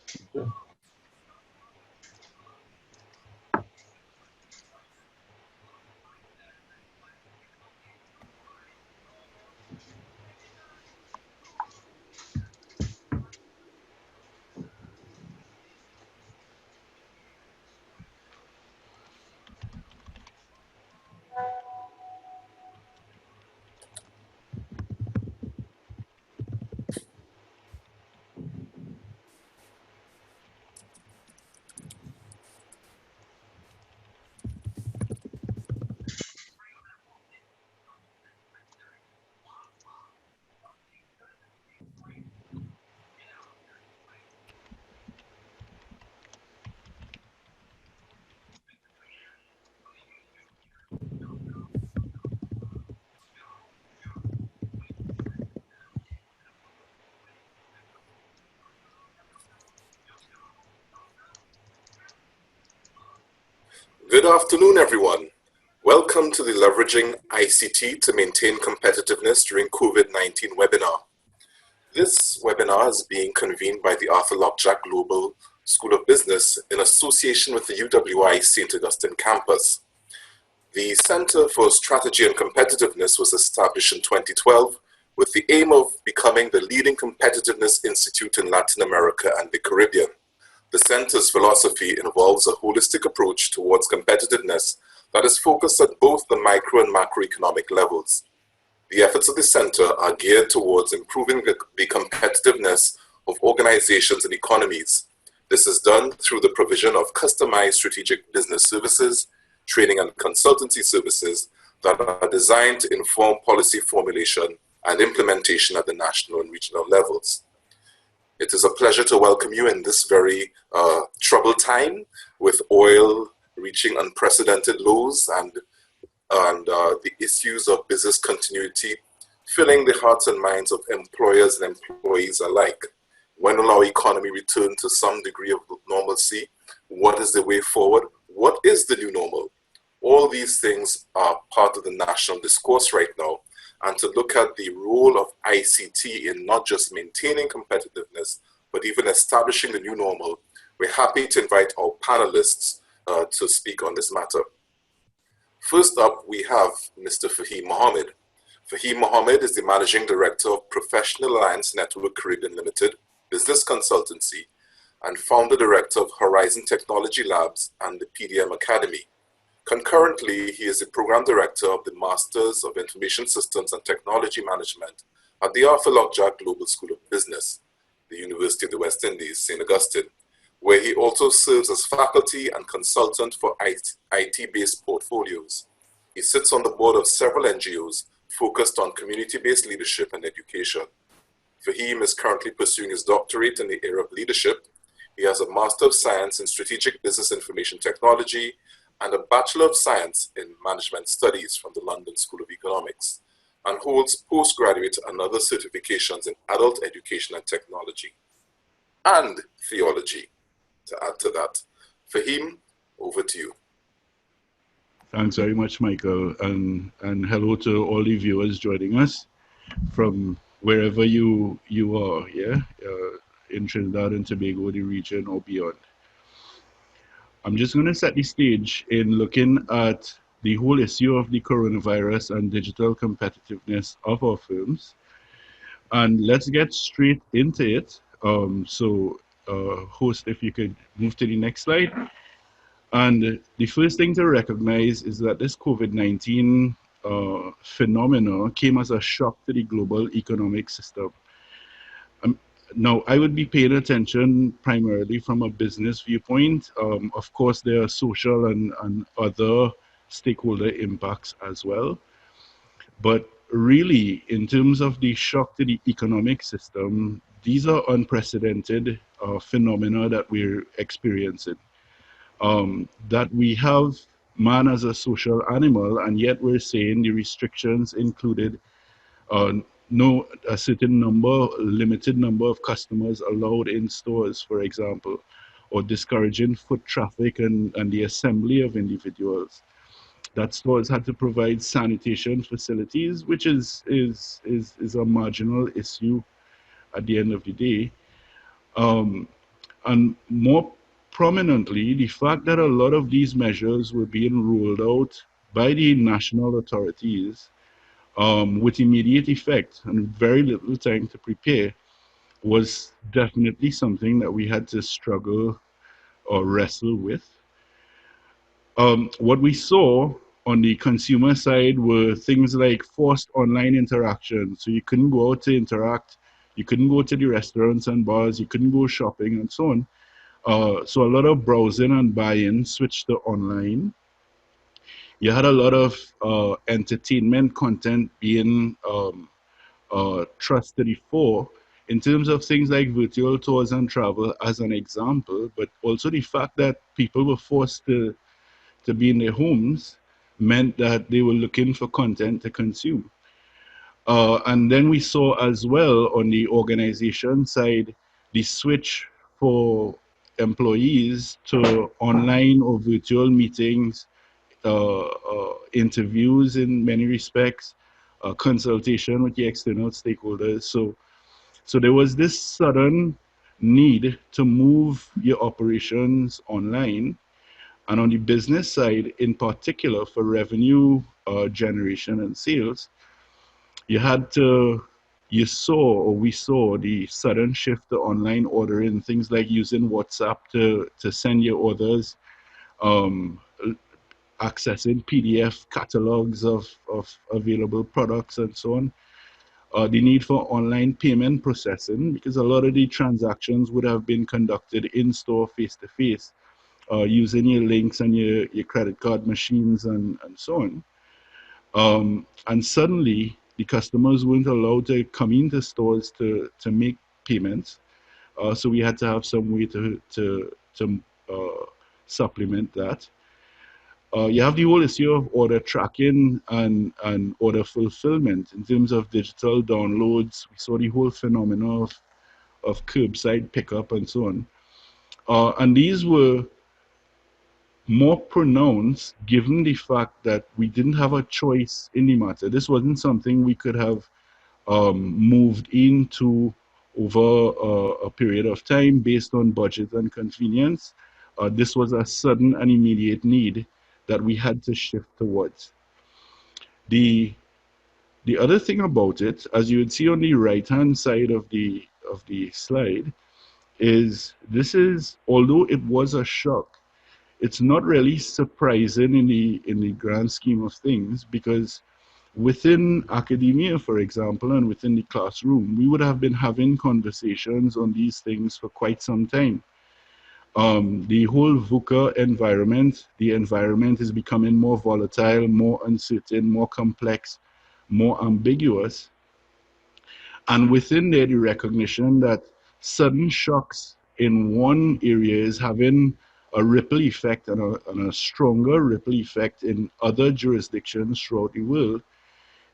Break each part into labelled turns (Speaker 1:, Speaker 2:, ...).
Speaker 1: Okay.
Speaker 2: Good afternoon, everyone. Welcome to the Leveraging ICT to Maintain Competitiveness During COVID-19 webinar. This webinar is being convened by the Arthur Lockjack Global School of Business in association with the UWI St. Augustine campus. The Center for Strategy and Competitiveness was established in 2012 with the aim of becoming the leading competitiveness institute in Latin America and the Caribbean. The center's philosophy involves a holistic approach towards competitiveness that is focused at both the micro and macroeconomic levels. The efforts of the center are geared towards improving the competitiveness of organizations and economies. This is done through the provision of customized strategic business services, training and consultancy services that are designed to inform policy formulation and implementation at the national and regional levels. It is a pleasure to welcome you in this very troubled time with oil reaching unprecedented lows and the issues of business continuity filling the hearts and minds of employers and employees alike. When will our economy return to some degree of normalcy? What is the way forward? What is the new normal? All these things are part of the national discourse right now. And to look at the role of ICT in not just maintaining competitiveness, but even establishing the new normal, we're happy to invite our panelists to speak on this matter. First up, we have Mr. Fahim Mohammed. Fahim Mohammed is the Managing Director of Professional Alliance Network Caribbean Limited, business consultancy, and Founder Director of Horizon Technology Labs and the PDM Academy. Concurrently, he is the Program Director of the Masters of Information Systems and Technology Management at the Arthur Lockjack Global School of Business, the University of the West Indies, St. Augustine, where he also serves as faculty and consultant for IT-based portfolios. He sits on the board of several NGOs focused on community-based leadership and education. Fahim is currently pursuing his doctorate in the area of leadership. He has a Master of Science in Strategic Business Information Technology and a Bachelor of Science in Management Studies from the London School of Economics, and holds postgraduate and other certifications in adult education and technology, and theology, to add to that. Fahim, over to you.
Speaker 3: Thanks very much, Michael, and hello to all the viewers joining us from wherever you are, in Trinidad and Tobago, the region, or beyond. I'm just going to set the stage in looking at the whole issue of the coronavirus and digital competitiveness of our firms. And let's get straight into it. Host, if you could move to the next slide. And the first thing to recognize is that this COVID-19 phenomena came as a shock to the global economic system. Now, I would be paying attention primarily from a business viewpoint. Of course, there are social and other stakeholder impacts as well. But really, in terms of the shock to the economic system, these are unprecedented phenomena that we're experiencing. That we have man as a social animal, and yet we're saying the restrictions included a certain number, limited number of customers allowed in stores, for example, or discouraging foot traffic and the assembly of individuals. That stores had to provide sanitation facilities, which is a marginal issue at the end of the day. And more prominently, the fact that a lot of these measures were being rolled out by the national authorities with immediate effect and very little time to prepare was definitely something that we had to struggle or wrestle with. What we saw on the consumer side were things like forced online interaction. So you couldn't go out to interact, you couldn't go to the restaurants and bars, you couldn't go shopping and so on. So a lot of browsing and buying switched to online. You had a lot of entertainment content being trusted for in terms of things like virtual tours and travel as an example, but also the fact that people were forced to be in their homes meant that they were looking for content to consume. And then we saw as well on the organization side the switch for employees to online or virtual meetings, interviews in many respects, consultation with the external stakeholders. So there was this sudden need to move your operations online. And on the business side, in particular for revenue generation and sales, you had to, you saw or we saw the sudden shift to online ordering, things like using WhatsApp to send your orders, um, accessing PDF catalogs of available products and so on. The need for online payment processing, because a lot of the transactions would have been conducted in store face to face, using your links and your credit card machines and so on. And suddenly, the customers weren't allowed to come into stores to make payments. So we had to have some way to supplement that. You have the whole issue of order tracking and order fulfillment in terms of digital downloads. We saw the whole phenomena of curbside pickup and so on. And these were more pronounced given the fact that we didn't have a choice in the matter. This wasn't something we could have moved into over a period of time based on budget and convenience. This was a sudden and immediate need that we had to shift towards. The the other thing about it, as you would see on the right hand side of the slide, is this is, although it was a shock, it's not really surprising in the grand scheme of things, because within academia, for example, and within the classroom, we would have been having conversations on these things for quite some time. The whole VUCA environment, the environment is becoming more volatile, more uncertain, more complex, more ambiguous. And within there, the recognition that sudden shocks in one area is having a ripple effect and a stronger ripple effect in other jurisdictions throughout the world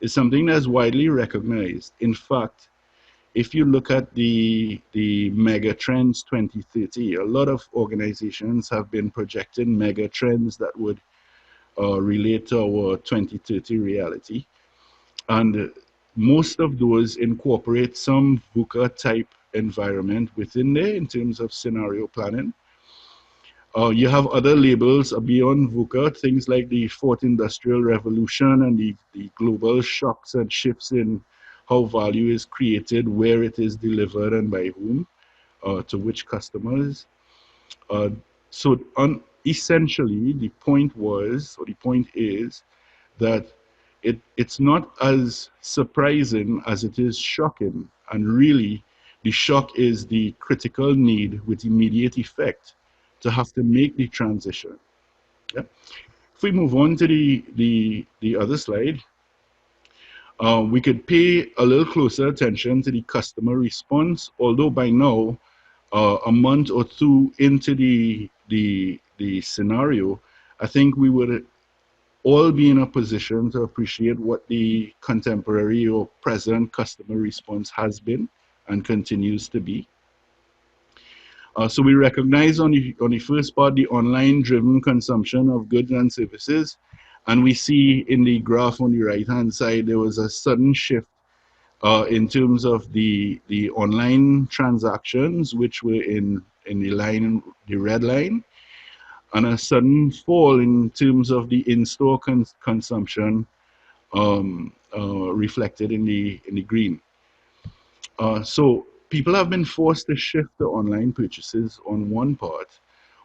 Speaker 3: is something that's widely recognized. In fact, if you look at the mega trends 2030, a lot of organizations have been projecting mega trends that would relate to our 2030 reality. And most of those incorporate some VUCA type environment within there in terms of scenario planning. You have other labels beyond VUCA, things like the fourth industrial revolution and the global shocks and shifts in how value is created, where it is delivered, and by whom, to which customers. Essentially, the point was, or the point is, that it's not as surprising as it is shocking. And really, the shock is the critical need with immediate effect to have to make the transition. Yeah. If we move on to the other slide, we could pay a little closer attention to the customer response, although by now, a month or two into the scenario, I think we would all be in a position to appreciate what the contemporary or present customer response has been and continues to be. So we recognize on the first part the online driven consumption of goods and services, and we see in the graph on the right hand side there was a sudden shift in terms of the online transactions, which were in the line, the red line, and a sudden fall in terms of the in-store consumption reflected in the green. So people have been forced to shift to online purchases on one part.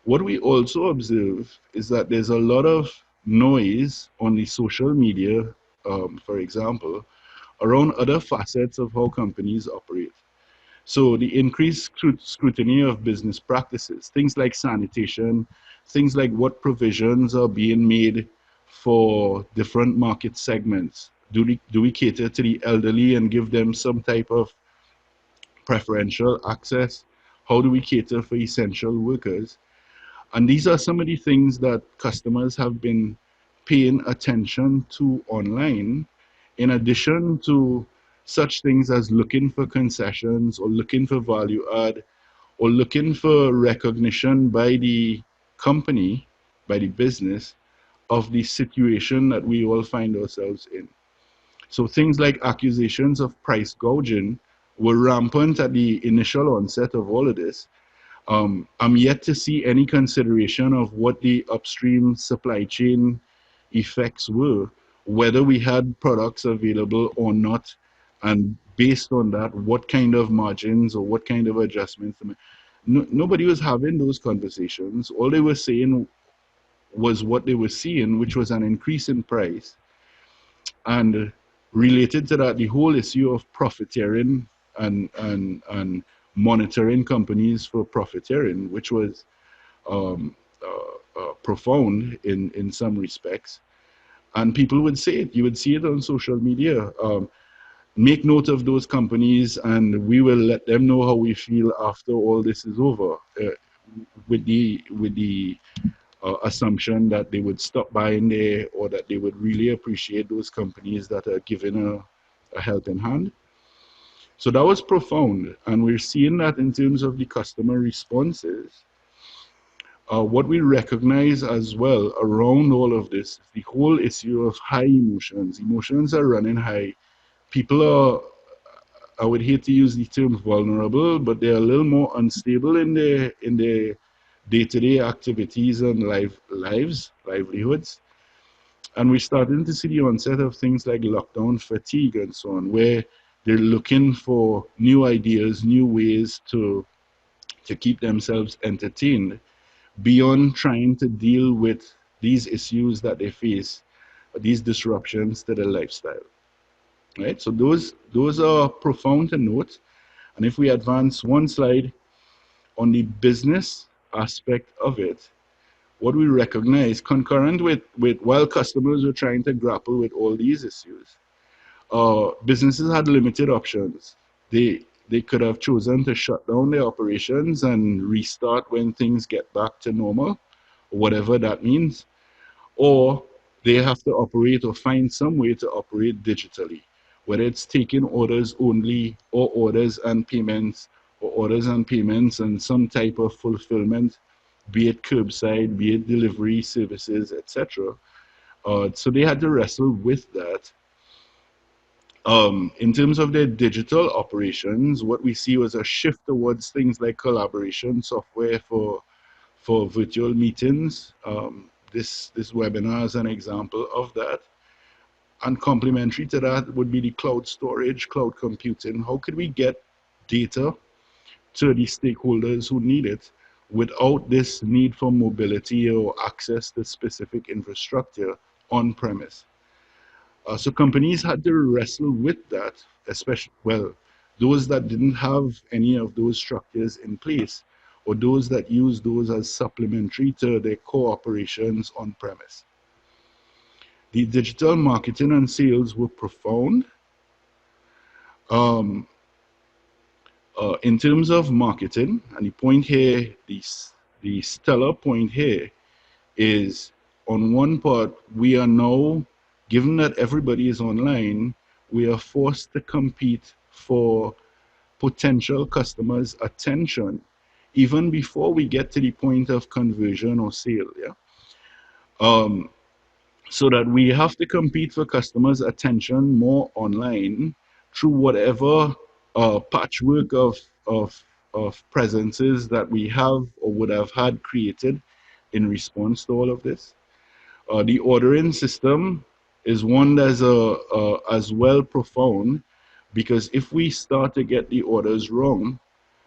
Speaker 3: What we also observe is that there's a lot of noise on the social media, for example, around other facets of how companies operate. So the increased scrutiny of business practices, things like sanitation, things like what provisions are being made for different market segments. Do we cater to the elderly and give them some type of preferential access? How do we cater for essential workers? And these are some of the things that customers have been paying attention to online, in addition to such things as looking for concessions or looking for value add or looking for recognition by the company, by the business, of the situation that we all find ourselves in. So things like accusations of price gouging were rampant at the initial onset of all of this. I'm yet to see any consideration of what the upstream supply chain effects were, whether we had products available or not, and based on that, what kind of margins or what kind of adjustments. Nobody was having those conversations. All they were saying was what they were seeing, which was an increase in price. And related to that, the whole issue of profiteering and monitoring companies for profiteering, which was profound in some respects. And people would say it. You would see it on social media. Make note of those companies, and we will let them know how we feel after all this is over. With the assumption that they would stop buying there, or that they would really appreciate those companies that are giving a helping hand. So that was profound, and we're seeing that in terms of the customer responses. What we recognize as well around all of this, the whole issue of high emotions. Emotions are running high. People are, I would hate to use the term vulnerable, but they're a little more unstable in their day-to-day activities and livelihoods. And we're starting to see the onset of things like lockdown fatigue and so on, where they're looking for new ideas, new ways to keep themselves entertained beyond trying to deal with these issues that they face, these disruptions to their lifestyle. Right? So those are profound to note. And if we advance one slide on the business aspect of it, what we recognize concurrent with while customers were trying to grapple with all these issues, businesses had limited options. They could have chosen to shut down their operations and restart when things get back to normal, whatever that means, or they have to operate or find some way to operate digitally, whether it's taking orders only or orders and payments, or orders and payments and some type of fulfillment, be it curbside, be it delivery services, etc. So they had to wrestle with that. In terms of their digital operations, what we see was a shift towards things like collaboration software for virtual meetings. This webinar is an example of that. And complementary to that would be the cloud storage, cloud computing. How could we get data to the stakeholders who need it without this need for mobility or access to specific infrastructure on premise? So companies had to wrestle with that, especially, well, those that didn't have any of those structures in place, or those that use those as supplementary to their core operations on premise. The digital marketing and sales were profound. In terms of marketing, and the point here, the stellar point here is, on one part, we are now, given that everybody is online, we are forced to compete for potential customers' attention even before we get to the point of conversion or sale. Yeah. So that we have to compete for customers' attention more online through whatever patchwork of of presences that we have or would have had created in response to all of this. The ordering system is one that's as well profound, because if we start to get the orders wrong,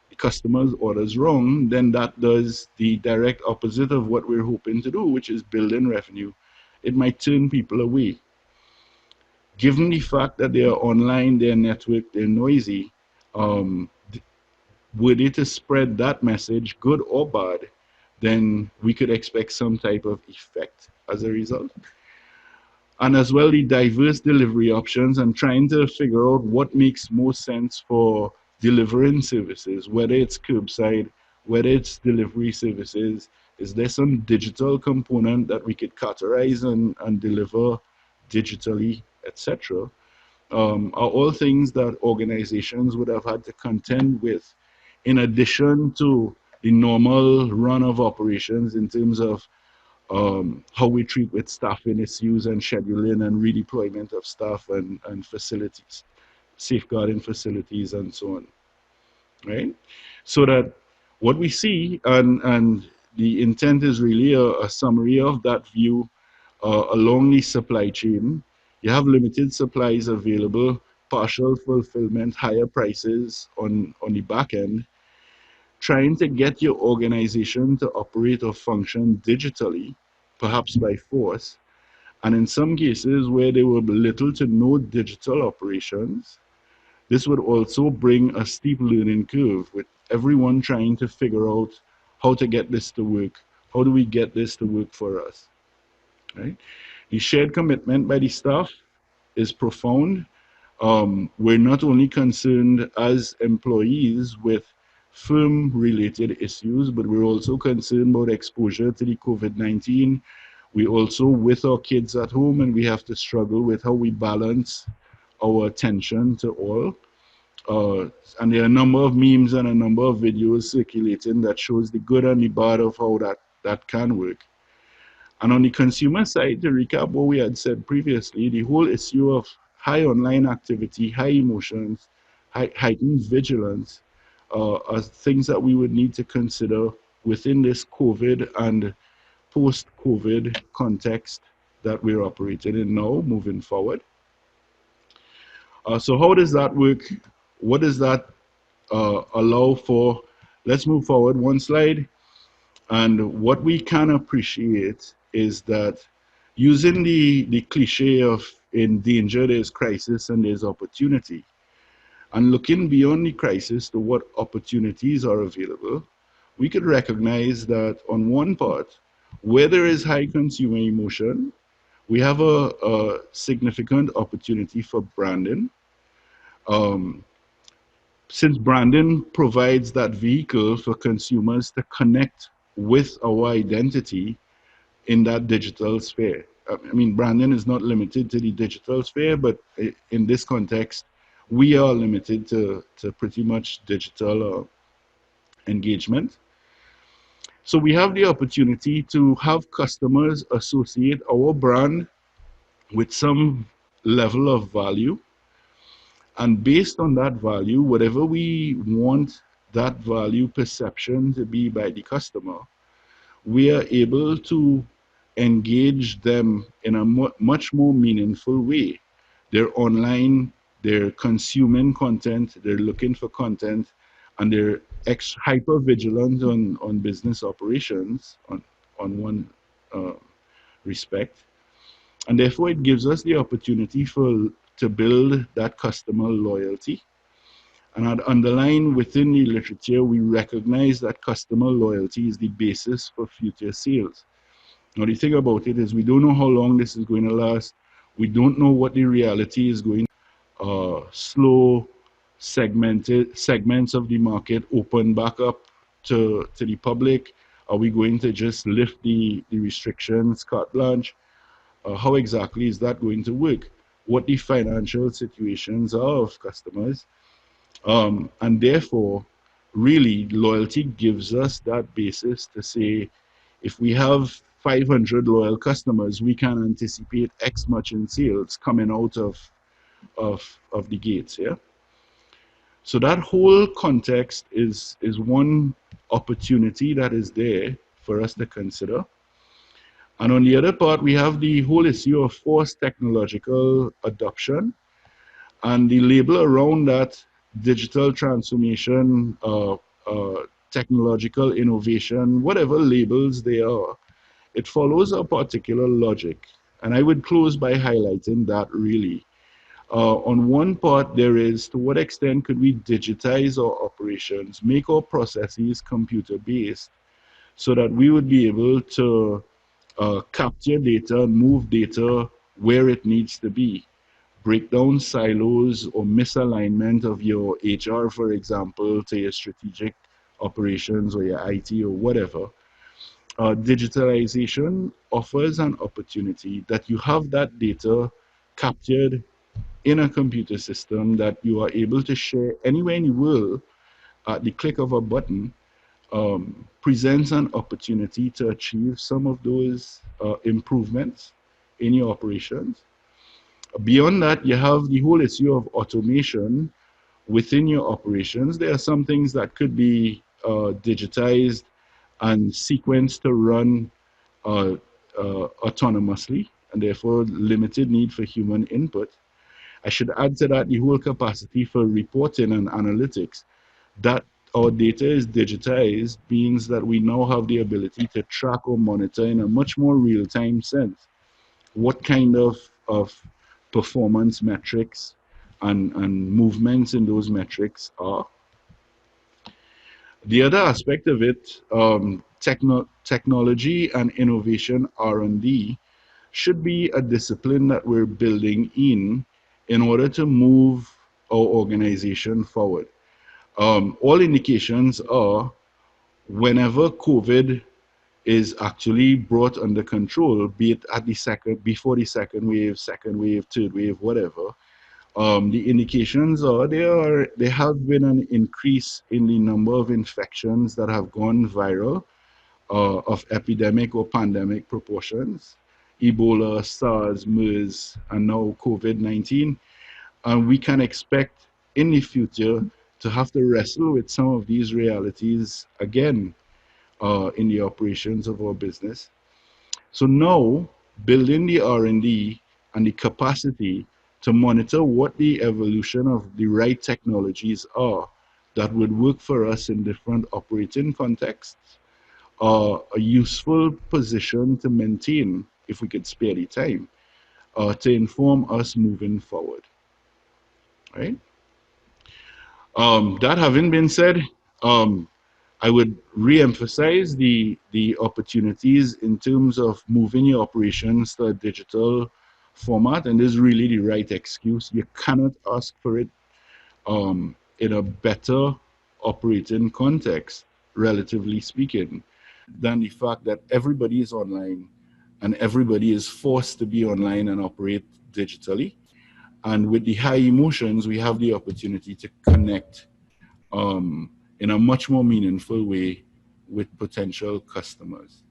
Speaker 3: the customer's orders wrong, then that does the direct opposite of what we're hoping to do, which is building revenue. It might turn people away. Given the fact that they are online, they're networked, they're noisy, um, were they to spread that message, good or bad, then we could expect some type of effect as a result. And as well, the diverse delivery options and trying to figure out what makes most sense for delivering services, whether it's curbside, whether it's delivery services. Is there some digital component that we could categorize and deliver digitally, etc.? Are all things that organizations would have had to contend with, in addition to the normal run of operations in terms of how we treat with staffing issues and scheduling and redeployment of staff and facilities, safeguarding facilities and so on, right? So that what we see, and the intent is really a summary of that view along the supply chain. You have limited supplies available, partial fulfillment, higher prices on the back end, trying to get your organization to operate or function digitally, perhaps by force, and in some cases where there were little to no digital operations, this would also bring a steep learning curve with everyone trying to figure out how to get this to work. How do we get this to work for us? Right? The shared commitment by the staff is profound. We're not only concerned as employees with firm-related issues, but we're also concerned about exposure to the COVID-19. We also with our kids at home, and we have to struggle with how we balance our attention to all. And there are a number of memes and a number of videos circulating that shows the good and the bad of how that can work. And on the consumer side, to recap what we had said previously, the whole issue of high online activity, high emotions, heightened vigilance are things that we would need to consider within this COVID and post-COVID context that we're operating in now, moving forward. So how does that work? What does that allow for? Let's move forward one slide. And what we can appreciate is that using the cliche of in danger there's crisis and there's opportunity, and looking beyond the crisis to what opportunities are available, we could recognize that on one part, where there is high consumer emotion, we have a significant opportunity for branding. Since branding provides that vehicle for consumers to connect with our identity in that digital sphere. I mean, branding is not limited to the digital sphere, but in this context, we are limited to pretty much digital engagement. So we have the opportunity to have customers associate our brand with some level of value. And based on that value, whatever we want that value perception to be by the customer, we are able to engage them in a much more meaningful way. They're online, they're consuming content, they're looking for content, and they're hyper vigilant on business operations on one respect. And therefore it gives us the opportunity to build that customer loyalty. And at underlying within the literature, we recognize that customer loyalty is the basis for future sales. Now, the thing about it is we don't know how long this is going to last. We don't know what the reality is going to slow segments of the market open back up to the public. Are we going to just lift the restrictions, carte blanche? How exactly is that going to work? What the financial situations are of customers. And therefore, really, loyalty gives us that basis to say, if we have 500 loyal customers, we can anticipate X much in sales coming out of the gates, yeah? So that whole context is one opportunity that is there for us to consider. And on the other part, we have the whole issue of forced technological adoption and the label around that: digital transformation, technological innovation, whatever labels they are. It follows a particular logic. And I would close by highlighting that really. On one part, there is, to what extent could we digitize our operations, make our processes computer-based, so that we would be able to capture data, move data where it needs to be, break down silos or misalignment of your HR, for example, to your strategic operations or your IT or whatever. Digitalization offers an opportunity that you have that data captured in a computer system that you are able to share anywhere in the world at the click of a button. Presents an opportunity to achieve some of those improvements in your operations. Beyond that, you have the whole issue of automation within your operations. There are some things that could be digitized and sequenced to run autonomously, and therefore limited need for human input. I should add to that the whole capacity for reporting and analytics. That our data is digitized means that we now have the ability to track or monitor in a much more real-time sense what kind of performance metrics and movements in those metrics are. The other aspect of it, technology and innovation R&D, should be a discipline that we're building in order to move our organization forward. All indications are whenever COVID is actually brought under control, be it at the before the second wave, third wave, whatever, the indications are there have been an increase in the number of infections that have gone viral of epidemic or pandemic proportions. Ebola, SARS, MERS, and now COVID-19. And we can expect in the future to have to wrestle with some of these realities again in the operations of our business. So now, building the R&D and the capacity to monitor what the evolution of the right technologies are that would work for us in different operating contexts are a useful position to maintain, if we could spare the time, to inform us moving forward. Right? That having been said, I would re-emphasize the opportunities in terms of moving your operations to a digital format, and this is really the right excuse. You cannot ask for it in a better operating context, relatively speaking, than the fact that everybody is online and everybody is forced to be online and operate digitally. And with the high emotions, we have the opportunity to connect in a much more meaningful way with potential customers.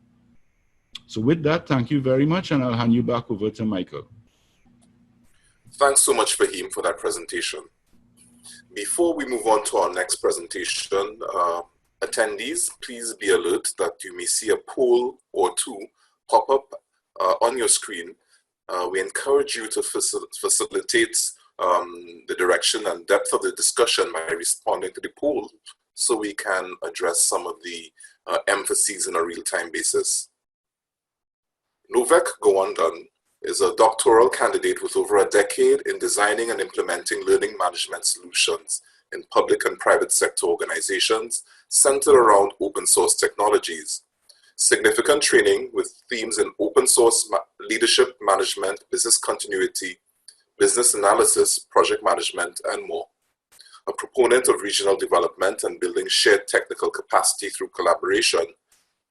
Speaker 3: So with that, thank you very much, and I'll hand you back over to Michael.
Speaker 2: Thanks so much, Fahim, for that presentation. Before we move on to our next presentation, attendees, please be alert that you may see a poll or two pop up on your screen. We encourage you to facilitate the direction and depth of the discussion by responding to the poll so we can address some of the emphases on a real-time basis. Novak Gowondan is a doctoral candidate with over a decade in designing and implementing learning management solutions in public and private sector organizations centered around open source technologies. Significant training with themes in open source leadership management, business continuity, business analysis, project management, and more. A proponent of regional development and building shared technical capacity through collaboration,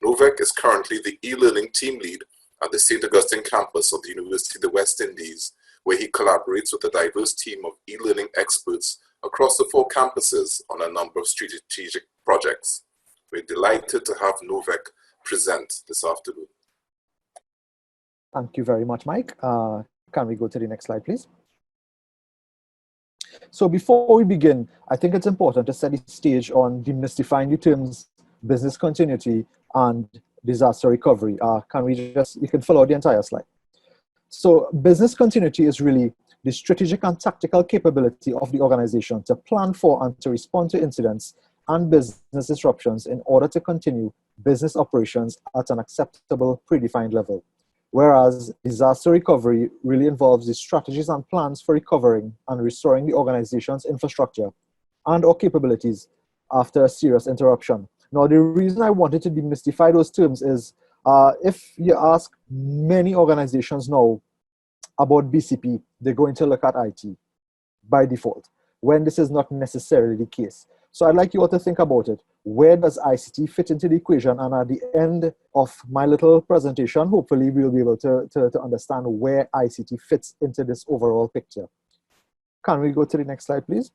Speaker 2: Novak is currently the e-learning team lead at the St. Augustine campus of the University of the West Indies, where he collaborates with a diverse team of e-learning experts across the 4 campuses on a number of strategic projects. We're delighted to have Novak present this afternoon.
Speaker 1: Thank you very much, Mike. Can we go to the next slide, please? So before we begin, I think it's important to set the stage on demystifying the terms business continuity and disaster recovery. You can follow the entire slide. So business continuity is really the strategic and tactical capability of the organization to plan for and to respond to incidents and business disruptions in order to continue business operations at an acceptable predefined level. Whereas disaster recovery really involves the strategies and plans for recovering and restoring the organization's infrastructure and or capabilities after a serious interruption. Now, the reason I wanted to demystify those terms is if you ask many organizations now about BCP, they're going to look at IT by default, when this is not necessarily the case. So I'd like you all to think about it. Where does ICT fit into the equation? And at the end of my little presentation, hopefully we'll be able to understand where ICT fits into this overall picture. Can we go to the next slide, please?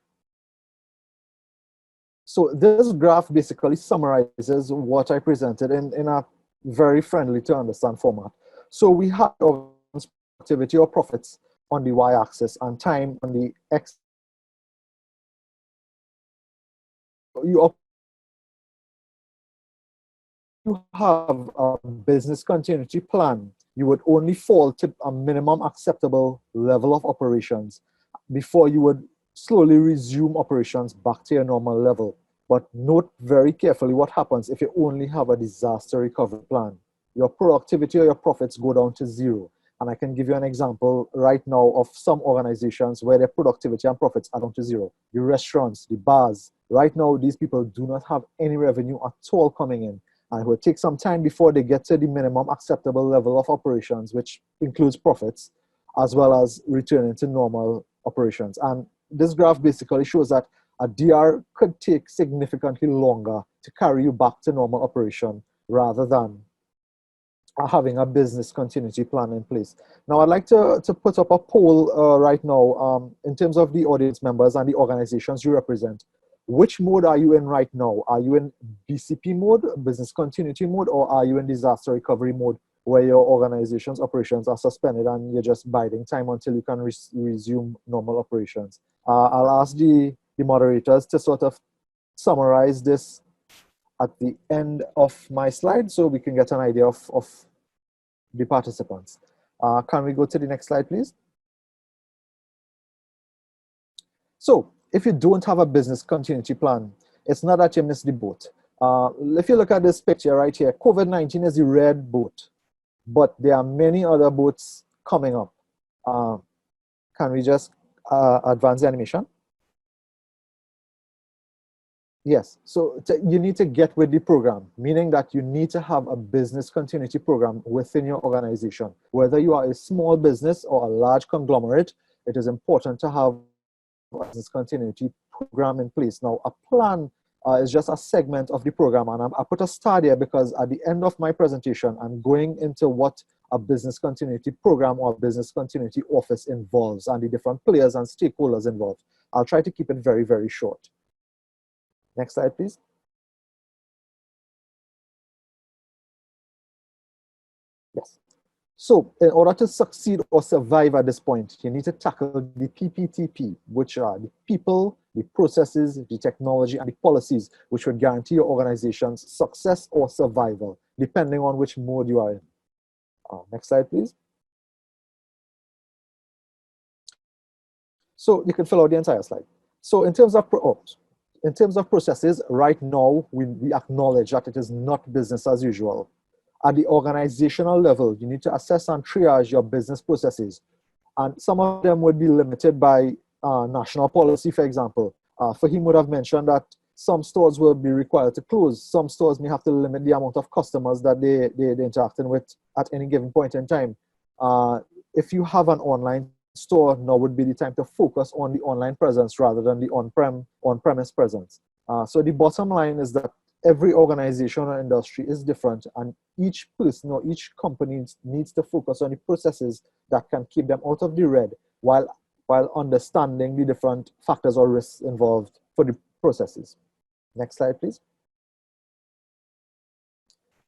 Speaker 1: So this graph basically summarizes what I presented in a very friendly to understand format. So we have activity or profits on the y-axis and time on the x. You have a business continuity plan, you would only fall to a minimum acceptable level of operations before you would slowly resume operations back to your normal level. But note very carefully what happens if you only have a disaster recovery plan. Your productivity or your profits go down to zero. And I can give you an example right now of some organizations where their productivity and profits are down to zero. The restaurants, the bars, right now these people do not have any revenue at all coming in. And it will take some time before they get to the minimum acceptable level of operations, which includes profits, as well as returning to normal operations. And this graph basically shows that a DR could take significantly longer to carry you back to normal operation rather than having a business continuity plan in place. Now, I'd like to put up a poll right now in terms of the audience members and the organizations you represent. Which mode are you in right now? Are you in BCP mode, business continuity mode, or are you in disaster recovery mode where your organization's operations are suspended and you're just biding time until you can resume normal operations? I'll ask the moderators to sort of summarize this at the end of my slide so we can get an idea of the participants. Can we go to the next slide, please? So, if you don't have a business continuity plan, it's not that you missed the boat. If you look at this picture right here, COVID-19 is the red boat, but there are many other boats coming up. Can we just advance the animation? Yes, so you need to get with the program, meaning that you need to have a business continuity program within your organization. Whether you are a small business or a large conglomerate, it is important to have a business continuity program in place. Now, a plan is just a segment of the program, and I put a star there because at the end of my presentation, I'm going into what a business continuity program or business continuity office involves and the different players and stakeholders involved. I'll try to keep it very, very short. Next slide, please. Yes. So in order to succeed or survive at this point, you need to tackle the PPTP, which are the people, the processes, the technology, and the policies, which would guarantee your organization's success or survival, depending on which mode you are in. Next slide, please. So you can fill out the entire slide. So in terms of processes, right now, we acknowledge that it is not business as usual. At the organizational level, you need to assess and triage your business processes. And some of them would be limited by national policy, for example. Fahim would have mentioned that some stores will be required to close. Some stores may have to limit the amount of customers that they're interacting with at any given point in time. If you have an online store, now would be the time to focus on the online presence rather than the on-premise presence. So the bottom line is that every organization or industry is different, and each person or each company needs to focus on the processes that can keep them out of the red while understanding the different factors or risks involved for the processes. Next slide, please.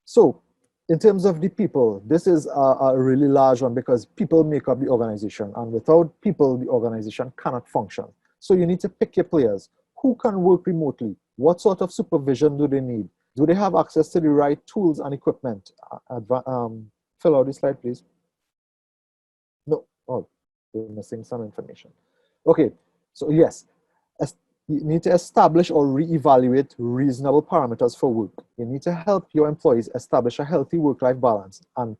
Speaker 1: So, in terms of the people, this is a really large one because people make up the organization, and without people, the organization cannot function. So you need to pick your players. Who can work remotely? What sort of supervision do they need? Do they have access to the right tools and equipment? Fill out the slide, please. No, oh, we're missing some information. Okay, so yes, you need to establish or reevaluate reasonable parameters for work. You need to help your employees establish a healthy work-life balance. And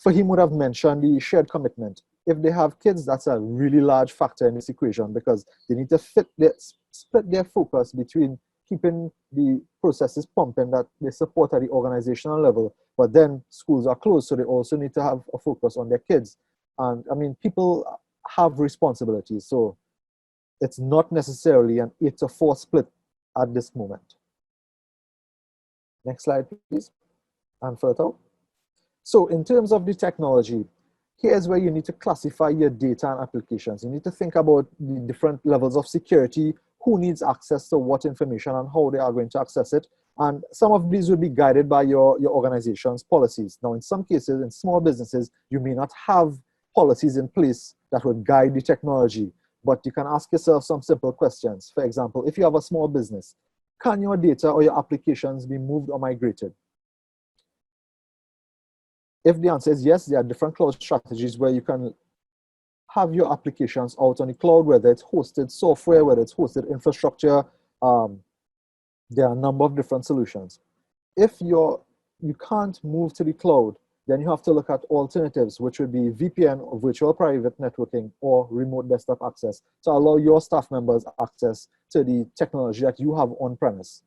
Speaker 1: Fahim would have mentioned the shared commitment. If they have kids, that's a really large factor in this equation because they need to split their focus between keeping the processes pumping that they support at the organizational level, but then schools are closed, so they also need to have a focus on their kids. And I mean, people have responsibilities, so it's not necessarily an 8-to-4 split at this moment. Next slide, please. And further. So in terms of the technology, here's where you need to classify your data and applications. You need to think about the different levels of security, who needs access to what information and how they are going to access it. And some of these will be guided by your organization's policies. Now, in some cases, in small businesses, you may not have policies in place that would guide the technology, but you can ask yourself some simple questions. For example, if you have a small business, can your data or your applications be moved or migrated? If the answer is yes, there are different cloud strategies where you can have your applications out on the cloud, whether it's hosted software, whether it's hosted infrastructure. There are a number of different solutions. If you can't move to the cloud, then you have to look at alternatives, which would be VPN or virtual private networking or remote desktop access to allow your staff members access to the technology that you have on premise.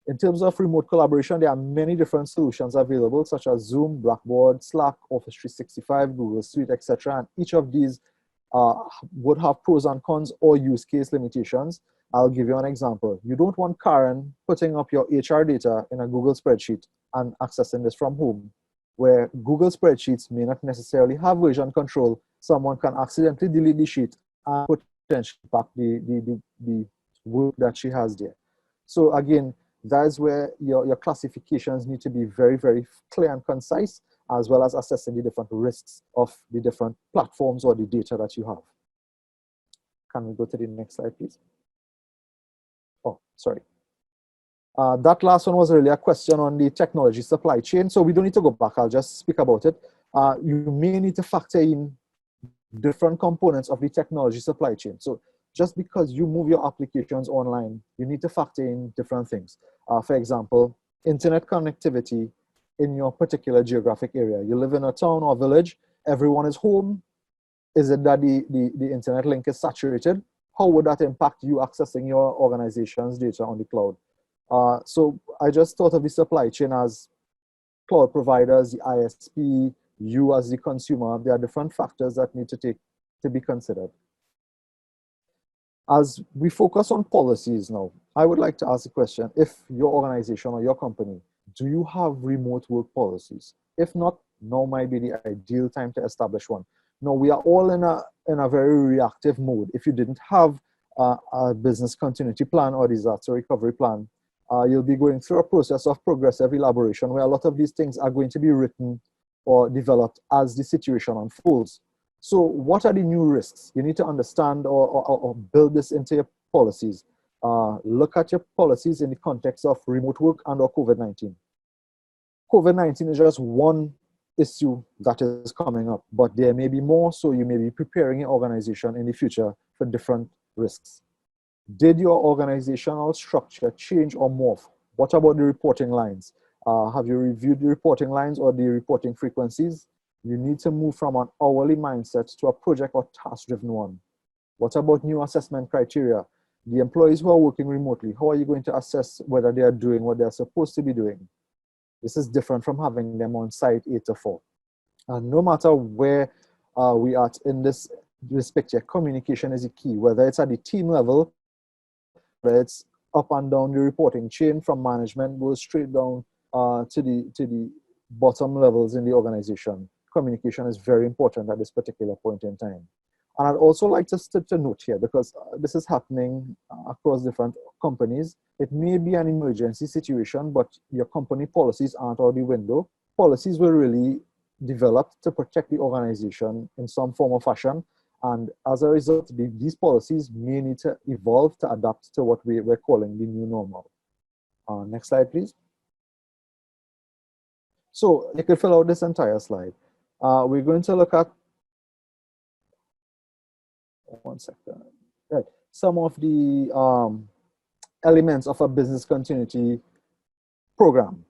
Speaker 1: In terms of remote collaboration, there are many different solutions available, such as Zoom, Blackboard, Slack, Office 365, Google Suite, etc. And each of these would have pros and cons or use case limitations. I'll give you an example. You don't want Karen putting up your HR data in a Google spreadsheet and accessing this from home, where Google spreadsheets may not necessarily have version control. Someone can accidentally delete the sheet and potentially back the work that she has there. So again, that's where your classifications need to be very, very clear and concise, as well as assessing the different risks of the different platforms or the data that you have. Can we go to the next slide, please? Oh, sorry. That last one was really a question on the technology supply chain. So we don't need to go back. I'll just speak about it. You may need to factor in different components of the technology supply chain. So just because you move your applications online, you need to factor in different things. For example, internet connectivity in your particular geographic area. You live in a town or village, everyone is home. Is it that the internet link is saturated? How would that impact you accessing your organization's data on the cloud? So I just thought of the supply chain as cloud providers, the ISP, you as the consumer. There are different factors that need to be considered. As we focus on policies now, I would like to ask a question. If your organization or your company, do you have remote work policies? If not, now might be the ideal time to establish one. Now, we are all in a very reactive mode. If you didn't have a business continuity plan or disaster recovery plan, you'll be going through a process of progressive elaboration where a lot of these things are going to be written or developed as the situation unfolds. So what are the new risks? You need to understand or build this into your policies. Look at your policies in the context of remote work and or COVID-19. COVID-19 is just one issue that is coming up, but there may be more, so you may be preparing your organization in the future for different risks. Did your organizational structure change or morph? What about the reporting lines? Have you reviewed the reporting lines or the reporting frequencies? You need to move from an hourly mindset to a project or task-driven one. What about new assessment criteria? The employees who are working remotely, how are you going to assess whether they are doing what they're supposed to be doing? This is different from having them on site 8 to 4. And no matter where we are in this picture, communication is the key, whether it's at the team level, whether it's up and down the reporting chain from management, goes straight down to the bottom levels in the organization. Communication is very important at this particular point in time. And I'd also like to note here, because this is happening across different companies. It may be an emergency situation, but your company policies aren't out the window. Policies were really developed to protect the organization in some form or fashion. And as a result, these policies may need to evolve to adapt to what we're calling the new normal. Next slide, please. So you could fill out this entire slide. We're going to look at, one second, right, some of the elements of a business continuity program.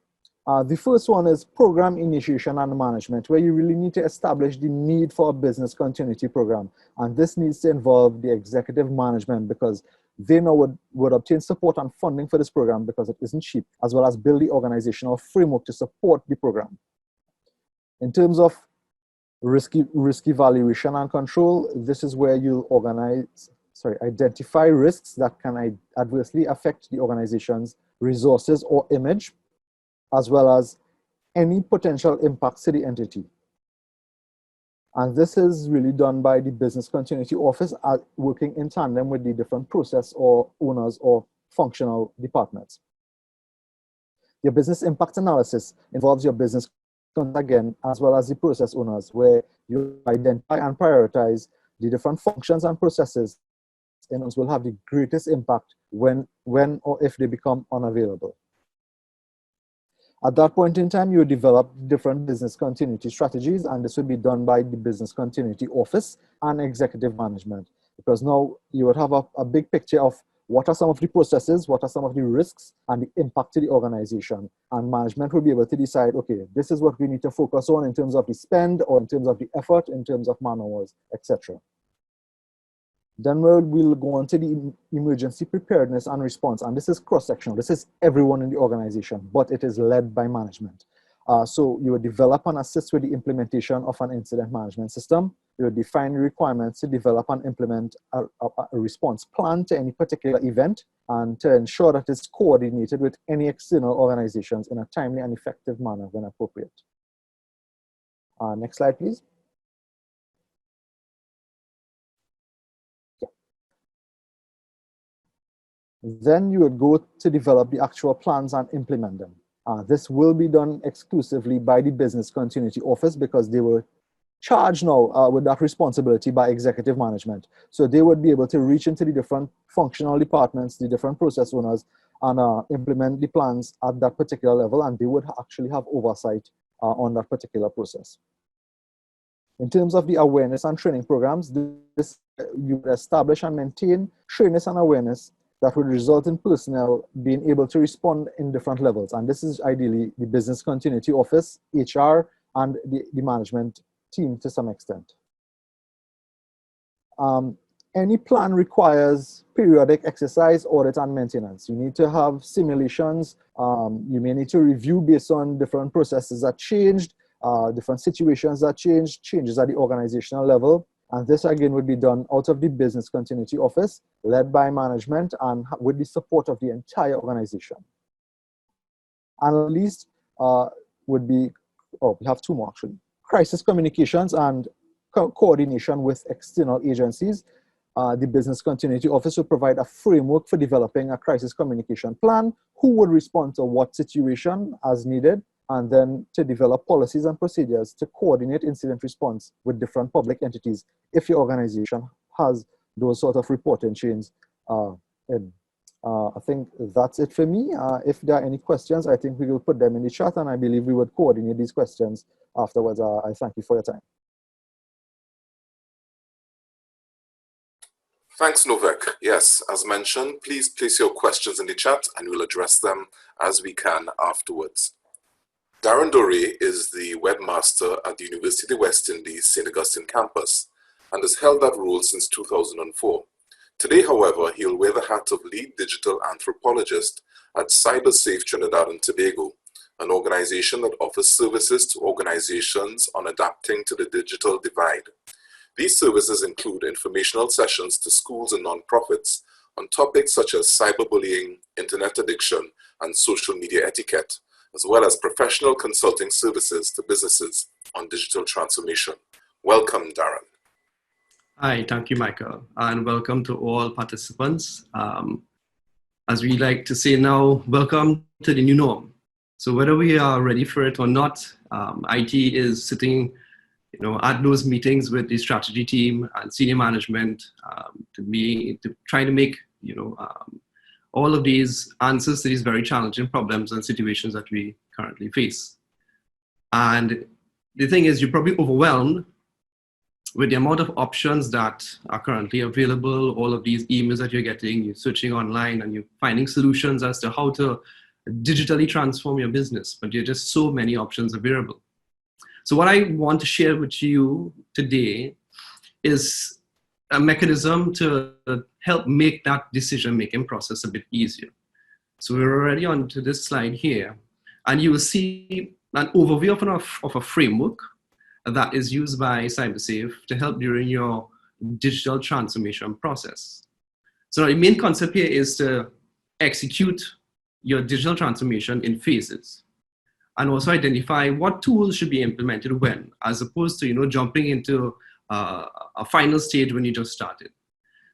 Speaker 1: The first one is program initiation and management, where you really need to establish the need for a business continuity program. And this needs to involve the executive management, because they now would obtain support and funding for this program because it isn't cheap, as well as build the organizational framework to support the program. In terms of risk evaluation and control, this is where you identify risks that can adversely affect the organization's resources or image, as well as any potential impacts to the entity. And this is really done by the Business Continuity Office working in tandem with the different process or owners or functional departments. Your business impact analysis involves your business again, as well as the process owners, where you identify and prioritize the different functions and processes and will have the greatest impact when or if they become unavailable. At that point in time, you develop different business continuity strategies, and this would be done by the Business Continuity Office and Executive Management, because now you would have a big picture of what are some of the processes, what are some of the risks, and the impact to the organization. And management will be able to decide, okay, this is what we need to focus on in terms of the spend, or in terms of the effort, in terms of man hours, etc. Then we'll go on to the emergency preparedness and response. And this is cross-sectional. This is everyone in the organization, but it is led by management. So you would develop and assist with the implementation of an incident management system. You would define requirements to develop and implement a response plan to any particular event, and to ensure that it's coordinated with any external organizations in a timely and effective manner when appropriate. Next slide, please. Then you would go to develop the actual plans and implement them. This will be done exclusively by the Business Continuity Office, because they were charged now with that responsibility by executive management. So they would be able to reach into the different functional departments, the different process owners, and implement the plans at that particular level, and they would actually have oversight on that particular process. In terms of the awareness and training programs, you would establish and maintain trainings and awareness that would result in personnel being able to respond in different levels. And this is ideally the Business Continuity Office, HR, and the management team to some extent. Any plan requires periodic exercise, audit, and maintenance. You need to have simulations. You may need to review based on different processes that changed, different situations that changed, changes at the organizational level. And this again would be done out of the Business Continuity Office, led by management and with the support of the entire organization. And at least would be, we have two more actually, crisis communications and coordination with external agencies. The Business Continuity Office will provide a framework for developing a crisis communication plan, who would respond to what situation as needed, and then to develop policies and procedures to coordinate incident response with different public entities if your organization has those sort of reporting chains in. I think that's it for me. If there are any questions, I think we will put them in the chat, and I believe we would coordinate these questions afterwards. I thank you for your time.
Speaker 2: Thanks, Novak. Yes, as mentioned, please place your questions in the chat and we'll address them as we can afterwards. Darren Doré is the webmaster at the University of the West Indies St. Augustine campus and has held that role since 2004. Today, however, he'll wear the hat of lead digital anthropologist at CyberSafe Trinidad and Tobago, an organization that offers services to organizations on adapting to the digital divide. These services include informational sessions to schools and nonprofits on topics such as cyberbullying, internet addiction, and social media etiquette, as well as professional consulting services to businesses on digital transformation. Welcome, Darren.
Speaker 4: Hi, thank you, Michael, and welcome to all participants. As we like to say now, welcome to the new norm. So whether we are ready for it or not, IT is sitting at those meetings with the strategy team and senior management to try to make, all of these answers to these very challenging problems and situations that we currently face. And the thing is, you're probably overwhelmed with the amount of options that are currently available, all of these emails that you're getting, you're searching online and you're finding solutions as to how to digitally transform your business, but there are just so many options available. So what I want to share with you today is a mechanism to help make that decision-making process a bit easier. So we're already on to this slide here, and you will see an overview of a framework that is used by CyberSafe to help during your digital transformation process. So the main concept here is to execute your digital transformation in phases, and also identify what tools should be implemented when, as opposed to jumping into a final stage when you just started.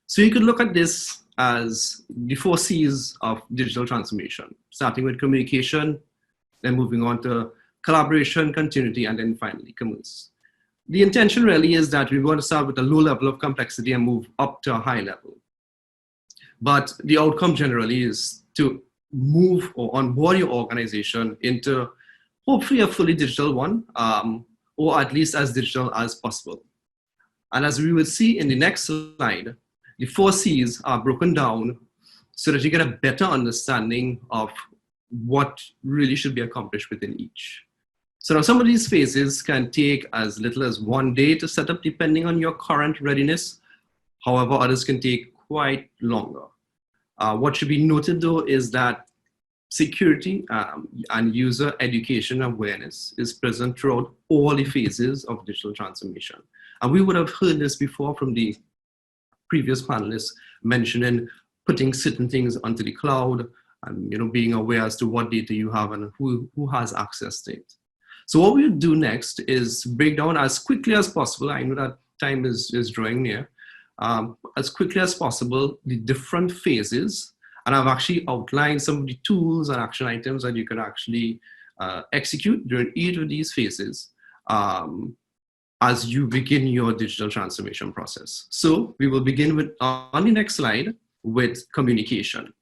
Speaker 4: So you could look at this as the 4 C's of digital transformation, starting with communication, then moving on to collaboration, continuity, and then finally commerce. The intention really is that we want to start with a low level of complexity and move up to a high level. But the outcome generally is to move or onboard your organization into hopefully a fully digital one, or at least as digital as possible. And as we will see in the next slide, the 4 C's are broken down so that you get a better understanding of what really should be accomplished within each. So now some of these phases can take as little as 1 day to set up depending on your current readiness. However, others can take quite longer. What should be noted though is that security and user education awareness is present throughout all the phases of digital transformation. And we would have heard this before from the previous panelists mentioning putting certain things onto the cloud and being aware as to what data you have and who has access to it. So what we'll do next is break down as quickly as possible. I know that time is drawing near. As quickly as possible, the different phases. And I've actually outlined some of the tools and action items that you can actually execute during each of these phases as you begin your digital transformation process. So we will begin with, on the next slide, with communication.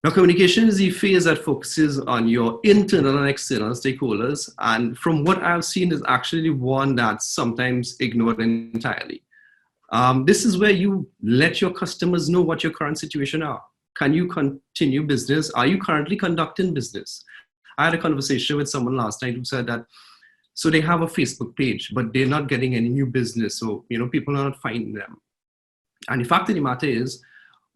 Speaker 4: Now, communication is the phase that focuses on your internal and external stakeholders. And from what I've seen is actually one that's sometimes ignored entirely. This is where you let your customers know what your current situation are. Can you continue business? Are you currently conducting business? I had a conversation with someone last night who said that, so they have a Facebook page, but they're not getting any new business. So, people are not finding them. And the fact of the matter is,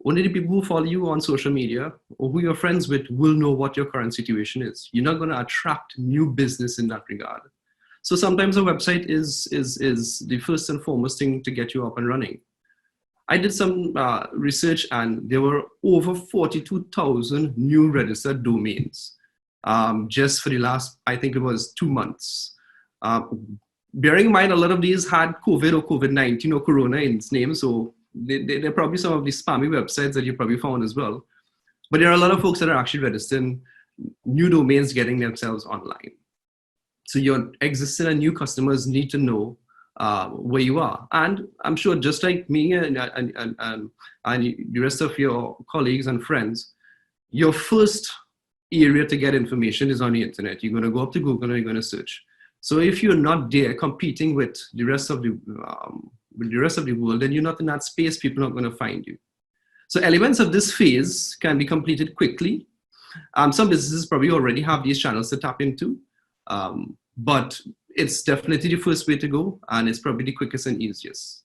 Speaker 4: only the people who follow you on social media or who you're friends with will know what your current situation is. You're not going to attract new business in that regard. So sometimes a website is the first and foremost thing to get you up and running. I did some research and there were over 42,000 new registered domains just for the last, I think it was 2 months. Bearing in mind, a lot of these had COVID or COVID-19 or Corona in its name. So they're probably some of the spammy websites that you probably found as well. But there are a lot of folks that are actually registering new domains, getting themselves online. So your existing and new customers need to know where you are. And I'm sure just like me and the rest of your colleagues and friends, your first area to get information is on the internet. You're going to go up to Google and you're going to search. So if you're not there competing with the rest of the world, then you're not in that space. People are not going to find you. So elements of this phase can be completed quickly. Some businesses probably already have these channels to tap into, but it's definitely the first way to go, and it's probably the quickest and easiest.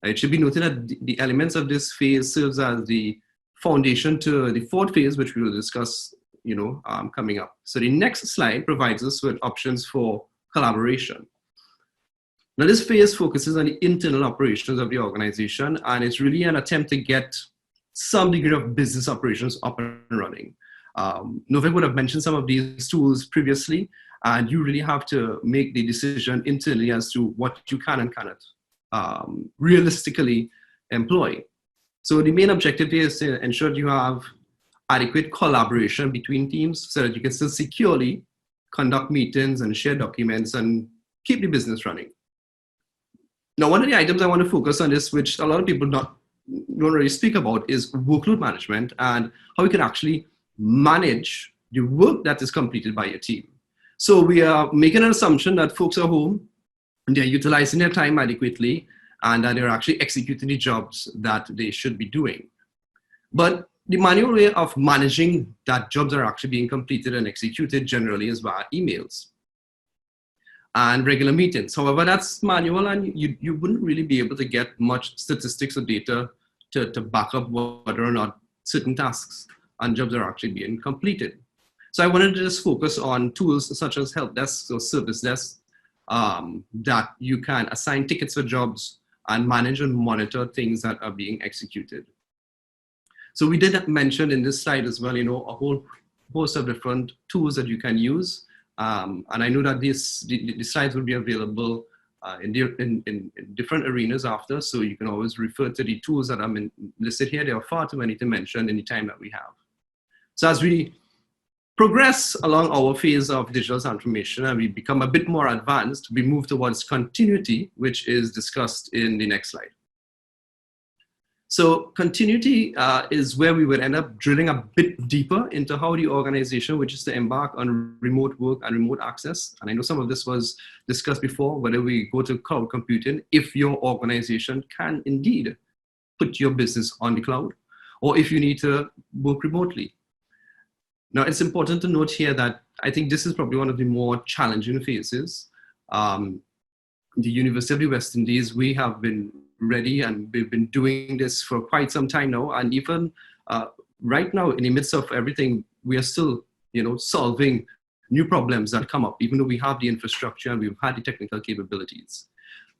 Speaker 4: It should be noted that the elements of this phase serves as the foundation to the 4th phase, which we will discuss, coming up. So the next slide provides us with options for collaboration. Now, this phase focuses on the internal operations of the organization, and it's really an attempt to get some degree of business operations up and running. Novik would have mentioned some of these tools previously, and you really have to make the decision internally as to what you can and cannot realistically employ. So the main objective here is to ensure you have adequate collaboration between teams so that you can still securely conduct meetings and share documents and keep the business running. Now, one of the items I want to focus on is, which a lot of people don't really speak about, is workload management and how you can actually manage the work that is completed by your team. So we are making an assumption that folks are home and they're utilizing their time adequately and that they're actually executing the jobs that they should be doing. But the manual way of managing that jobs are actually being completed and executed generally is via emails and regular meetings. However, that's manual, and you wouldn't really be able to get much statistics or data to back up whether or not certain tasks and jobs are actually being completed. So I wanted to just focus on tools such as help desks or service desks that you can assign tickets for jobs and manage and monitor things that are being executed. So we did mention in this slide as well, a whole host of different tools that you can use. And I know that the slides will be available in different arenas after, so you can always refer to the tools that are listed here. There are far too many to mention in the time that we have. So as we progress along our phase of digital transformation and we become a bit more advanced, we move towards continuity, which is discussed in the next slide. So continuity is where we would end up drilling a bit deeper into how the organization wishes to embark on remote work and remote access. And I know some of this was discussed before, whether we go to cloud computing, if your organization can indeed put your business on the cloud, or if you need to work remotely. Now, it's important to note here that I think this is probably one of the more challenging phases. The University of the West Indies, we have been ready and we've been doing this for quite some time now. And even right now, in the midst of everything, we are still, solving new problems that come up, even though we have the infrastructure and we've had the technical capabilities.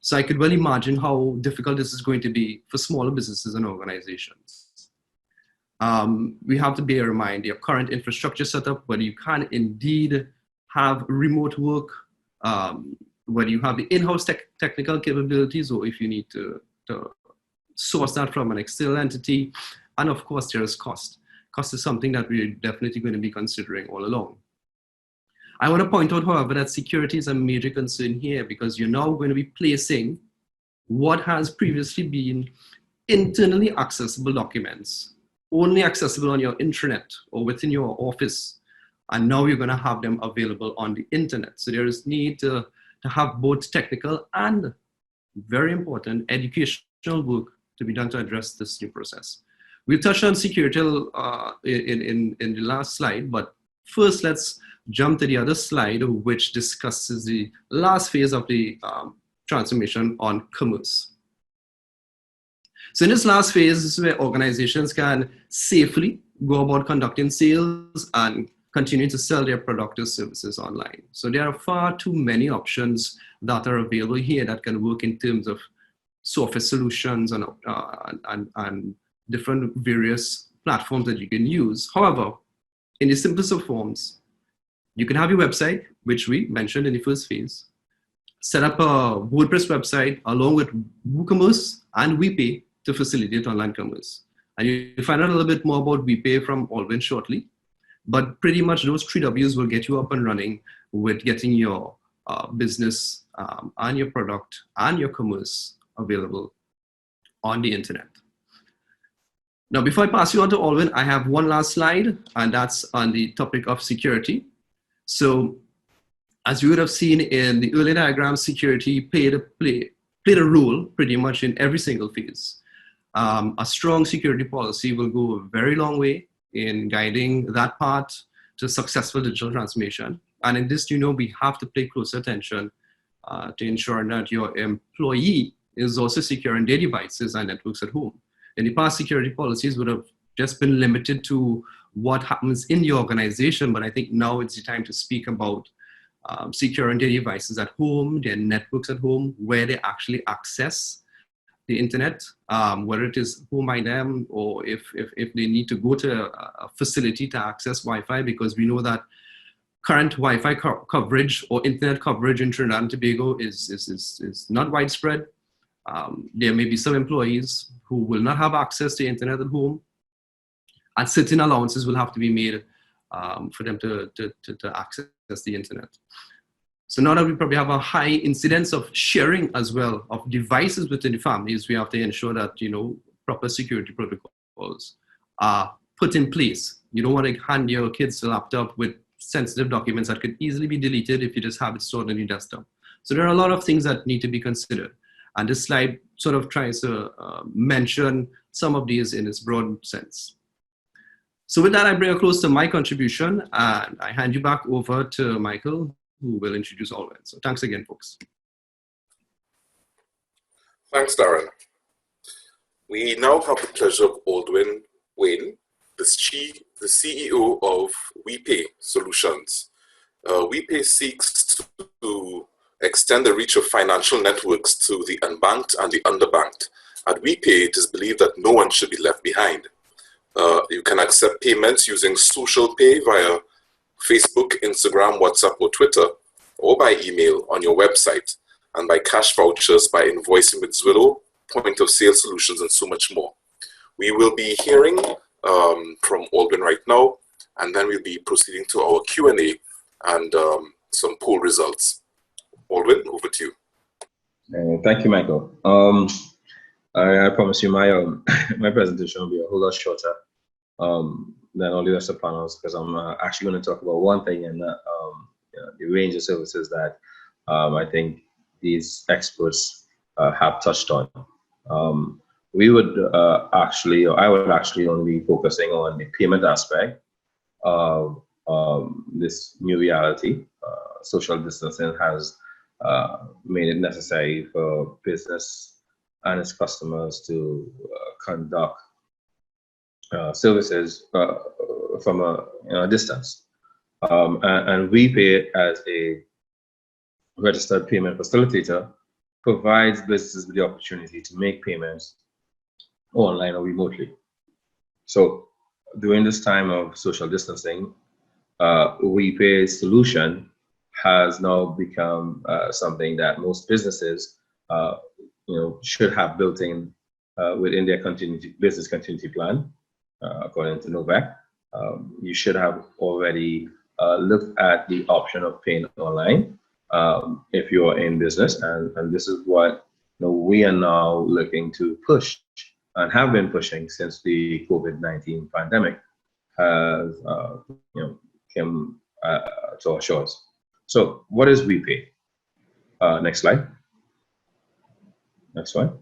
Speaker 4: So I could well imagine how difficult this is going to be for smaller businesses and organizations. We have to bear in mind your current infrastructure setup, whether you can indeed have remote work, whether you have the in-house technical capabilities, or if you need to source that from an external entity. And of course, there is cost. Cost is something that we're definitely going to be considering all along. I want to point out, however, that security is a major concern here, because you're now going to be placing what has previously been internally accessible documents, only accessible on your intranet or within your office, and now you're going to have them available on the internet. So there is need to have both technical and, very important, educational work to be done to address this new process. We touched on security in the last slide, but first let's jump to the other slide, which discusses the last phase of the transformation on commerce. So in this last phase, this is where organizations can safely go about conducting sales and continue to sell their product or services online. So there are far too many options that are available here that can work in terms of software solutions and different various platforms that you can use. However, in the simplest of forms, you can have your website, which we mentioned in the first phase, set up a WordPress website along with WooCommerce and WePay to facilitate online commerce. And you'll find out a little bit more about WePay from Alvin shortly. But pretty much those 3 W's will get you up and running with getting your business and your product and your commerce available on the internet. Now, before I pass you on to Alvin, I have one last slide, and that's on the topic of security. So as you would have seen in the earlier diagram, security played a role pretty much in every single phase. A strong security policy will go a very long way in guiding that part to successful digital transformation. And in this, we have to pay close attention to ensure that your employee is also securing their devices and networks at home. In the past, security policies would have just been limited to what happens in the organization, but I think now it's the time to speak about securing their devices at home, their networks at home, where they actually access the internet, whether it is home by them or if they need to go to a facility to access Wi-Fi, because we know that current Wi-Fi coverage or internet coverage in Trinidad and Tobago is not widespread. There may be some employees who will not have access to internet at home, and certain allowances will have to be made for them to access the internet. So now that we probably have a high incidence of sharing as well of devices within the families, we have to ensure that, proper security protocols are put in place. You don't want to hand your kids a laptop with sensitive documents that could easily be deleted if you just have it stored on your desktop. So there are a lot of things that need to be considered. And this slide sort of tries to mention some of these in its broad sense. So with that, I bring a close to my contribution, and I hand you back over to Michael, who will introduce Alwyn. So thanks again, folks.
Speaker 2: Thanks, Darren. We now have the pleasure of Aldwin Wayne, the CEO of WePay Solutions. WePay seeks to extend the reach of financial networks to the unbanked and the underbanked. At WePay, it is believed that no one should be left behind. You can accept payments using social pay via Facebook, Instagram, WhatsApp, or Twitter, or by email on your website, and by cash vouchers, by invoicing with Zwillo, point of sale solutions, and so much more. We will be hearing from Aldwin right now, and then we'll be proceeding to our Q&A and some poll results. Aldwin, over to you.
Speaker 5: Thank you, Michael. I promise you my my presentation will be a whole lot shorter than all the rest of the panels, because I'm actually going to talk about one thing, and that the range of services that I think these experts have touched on. We would actually, or I would actually only be focusing on the payment aspect of this new reality. Social distancing has made it necessary for business and its customers to conduct services from a distance. And WePay, as a registered payment facilitator, provides businesses with the opportunity to make payments online or remotely. So during this time of social distancing, WePay's solution has now become something that most businesses should have built in within their business continuity plan. According to Novak, you should have already looked at the option of paying online if you are in business, and this is what we are now looking to push and have been pushing since the COVID-19 pandemic has come to our shores. So what is WePay? Next slide. Next one.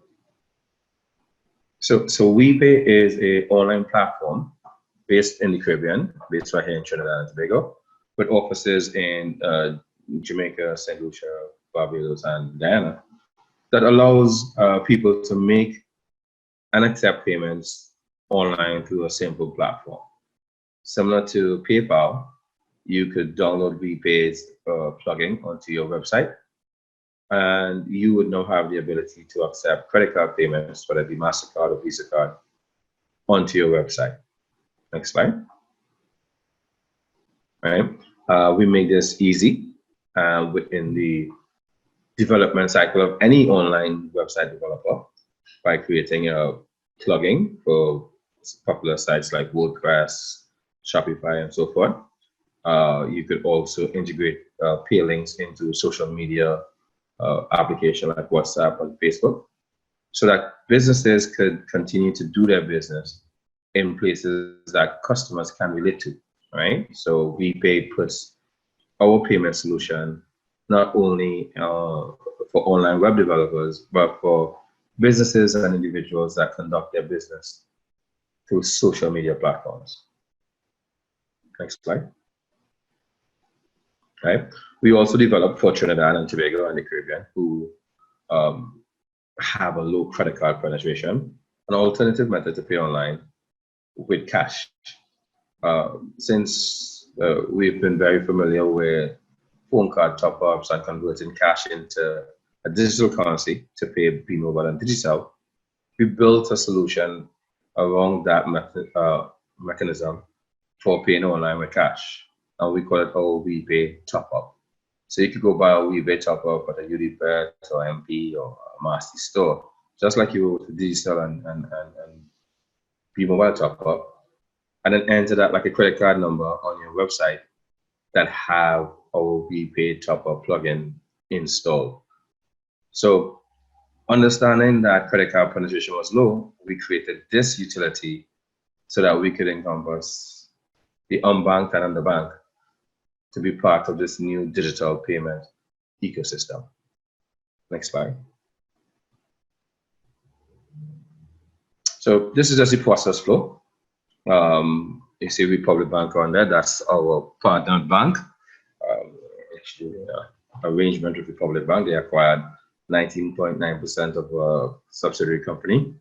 Speaker 5: So WePay is an online platform based in the Caribbean, based right here in Trinidad and Tobago, with offices in Jamaica, St. Lucia, Barbados, and Guyana, that allows people to make and accept payments online through a simple platform. Similar to PayPal, you could download WePay's plugin onto your website, and you would now have the ability to accept credit card payments, whether it be MasterCard or Visa card, onto your website. Next slide. All right. We make this easy within the development cycle of any online website developer by creating a plugin for popular sites like WordPress, Shopify, and so forth. You could also integrate pay links into social media application like WhatsApp and Facebook, so that businesses could continue to do their business in places that customers can relate to, right? So WePay puts our payment solution not only for online web developers, but for businesses and individuals that conduct their business through social media platforms. Next slide. Right. We also developed for Trinidad and Tobago and the Caribbean, who have a low credit card penetration, an alternative method to pay online with cash. Since we've been very familiar with phone card top-ups and converting cash into a digital currency to pay B-Mobile and Digicel, we built a solution around that mechanism for paying online with cash. And we call it our WePay top-up. So you could go buy a WePay top-up at a UDPet or MP or a Massey store, just like you would with Digicel and B-Mobile top-up, and then enter that like a credit card number on your website that have our WePay top-up plugin installed. So understanding that credit card penetration was low, we created this utility so that we could encompass the unbanked and underbanked to be part of this new digital payment ecosystem. Next slide. So this is just the process flow. You see Republic Bank on there, that's our partner bank. Arrangement with Republic Bank, they acquired 19.9% of a subsidiary company.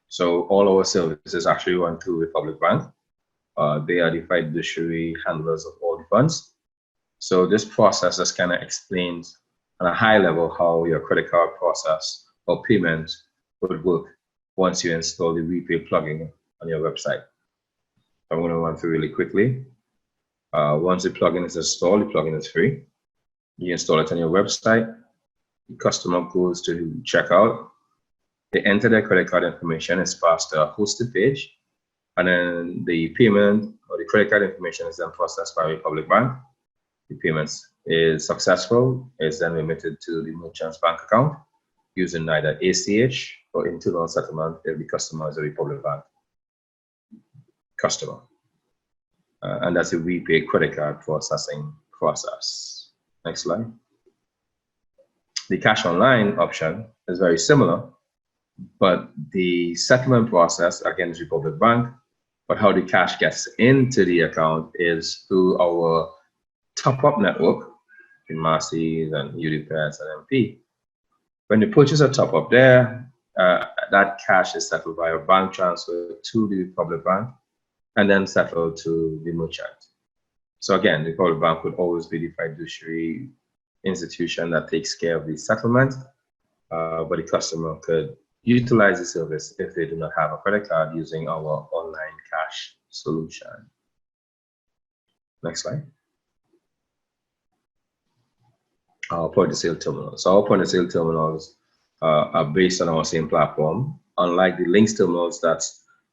Speaker 5: So all our services actually run through Republic Bank. They are the fiduciary handlers of all the funds. So this process just kind of explains on a high level how your credit card process or payment would work once you install the WePay plugin on your website. I'm going to run through really quickly. Once the plugin is installed, the plugin is free. You install it on your website. The customer goes to checkout. They enter their credit card information. It's passed to a hosted page. And then the payment or the credit card information is then processed by Republic Bank. The payment is successful. It's then remitted to the merchant's bank account using either ACH or internal settlement if the customer is a Republic Bank customer. And that's a WePay credit card processing process. Next slide. The cash online option is very similar, but the settlement process, again, is Republic Bank, but how the cash gets into the account is through our top-up network in Macy's and UDPS and MP. When you purchase a top-up there, that cash is settled by a bank transfer to the Republic Bank and then settled to the merchant. So again, the Republic Bank would always be the fiduciary institution that takes care of the settlement, but the customer could utilize the service if they do not have a credit card using our online cash solution. Next slide. Our point-of-sale terminals. So our point-of-sale terminals are based on our same platform. Unlike the links terminals that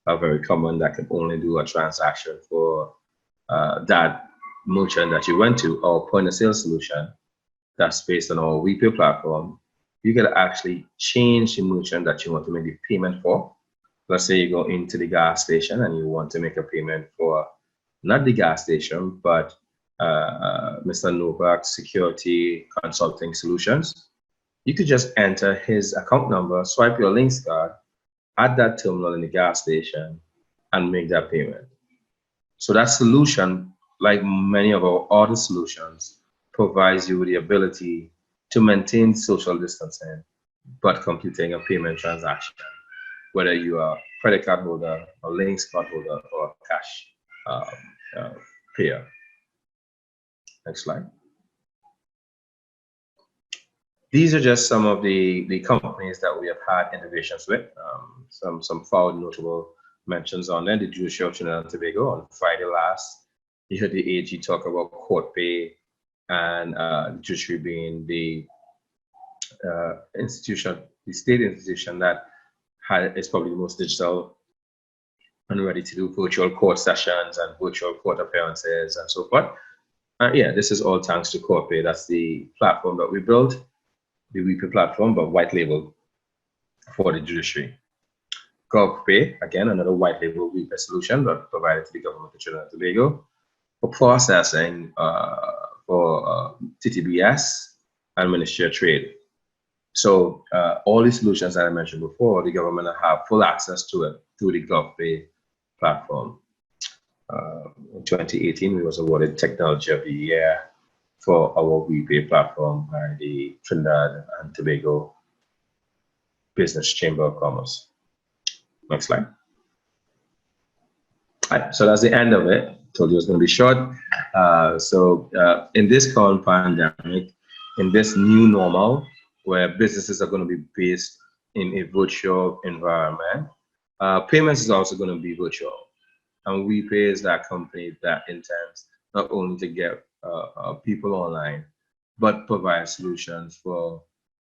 Speaker 5: are very common, that can only do a transaction for that merchant that you went to, our point-of-sale solution that's based on our WePay platform, you can actually change the merchant that you want to make the payment for. Let's say you go into the gas station and you want to make a payment for not the gas station, but Mr. Novak Security Consulting Solutions. You could just enter his account number, swipe your links card, add that terminal in the gas station, and make that payment. So that solution, like many of our other solutions, provides you with the ability to maintain social distancing, but completing a payment transaction, whether you are a credit card holder, a links card holder, or a cash payer. Next slide. These are just some of the companies that we have had innovations with. Some found notable mentions on there. The Judiciary of Trinidad and Tobago on Friday last, you heard the AG talk about court pay, and the judiciary being the institution, the state institution that is probably the most digital and ready to do virtual court sessions and virtual court appearances and so forth. Yeah, this is all thanks to CorePay. That's the platform that we built, the WePay platform, but white label for the judiciary. GovPay, again, another white label WePay solution that provided to the government of Trinidad and Tobago for processing for TTBS and Ministry of Trade. So all the solutions that I mentioned before, the government have full access to it through the GovPay platform. In 2018, we was awarded Technology of the Year for our WePay platform by the Trinidad and Tobago Business Chamber of Commerce. Next slide. All right, so that's the end of it. Told you it was going to be short. In this current pandemic, in this new normal, where businesses are going to be based in a virtual environment, payments is also going to be virtual. And WePay is that company that intends not only to get people online, but provide solutions for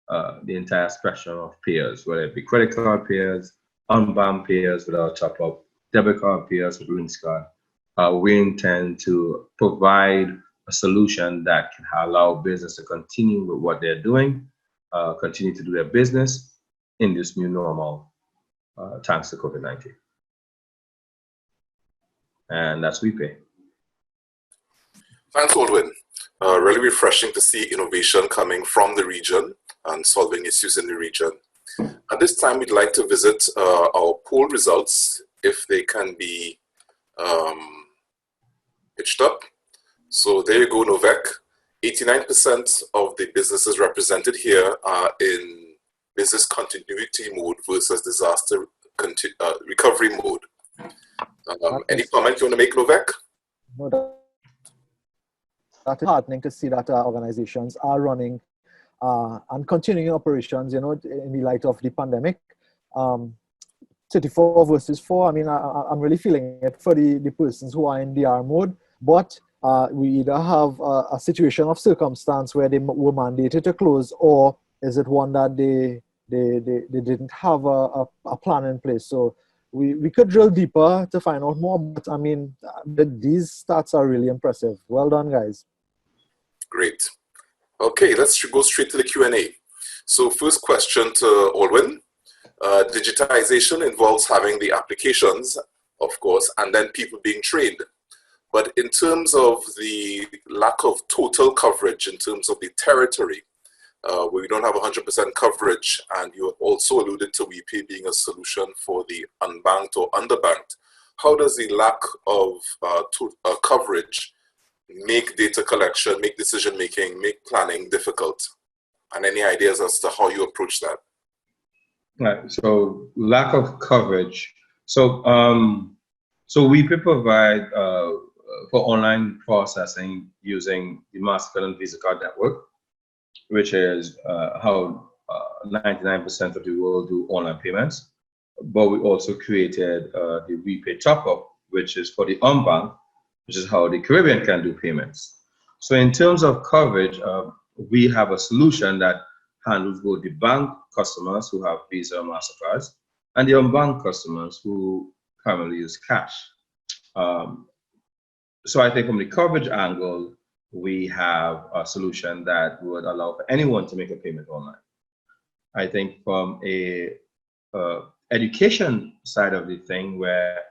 Speaker 5: the entire spectrum of payers, whether it be credit card payers, unbound payers without top-up, debit card payers with links card. We intend to provide a solution that can allow business to continue with what they're doing, continue to do their business in this new normal, thanks to COVID-19. And that's WePay.
Speaker 2: Thanks, Aldwin. Really refreshing to see innovation coming from the region and solving issues in the region. At this time, we'd like to visit our poll results, if they can be pitched up. So there you go, Novak. 89% of the businesses represented here are in business continuity mode versus disaster recovery mode. Any comment you want to make, Novak?
Speaker 1: No, that is heartening to see that organizations are running and continuing operations, you know, in the light of the pandemic. 34 versus 4, I mean, I'm really feeling it for the persons who are in DR mode, but we either have a situation of circumstance where they were mandated to close, or is it one that they didn't have a plan in place. So we could drill deeper to find out more, but I mean, these stats are really impressive. Well done, guys.
Speaker 2: Great. Okay, let's go straight to the Q&A. So first question to Aldwin. Digitization involves having the applications, of course, and then people being trained. But in terms of the lack of total coverage, in terms of the territory, where we don't have 100% coverage, and you also alluded to WePay being a solution for the unbanked or underbanked, how does the lack of coverage make data collection, make decision making, make planning difficult? And any ideas as to how you approach that?
Speaker 5: Right. So lack of coverage. So we provide for online processing using the Mastercard and Visa card network, which is how 99% of the world do online payments. But we also created the WePay Top Up, which is for the unbanked, which is how the Caribbean can do payments. So in terms of coverage, we have a solution that handles both the bank customers who have Visa or MasterCards and the unbanked customers who primarily use cash. So I think from the coverage angle, we have a solution that would allow for anyone to make a payment online. I think from a education side of the thing, where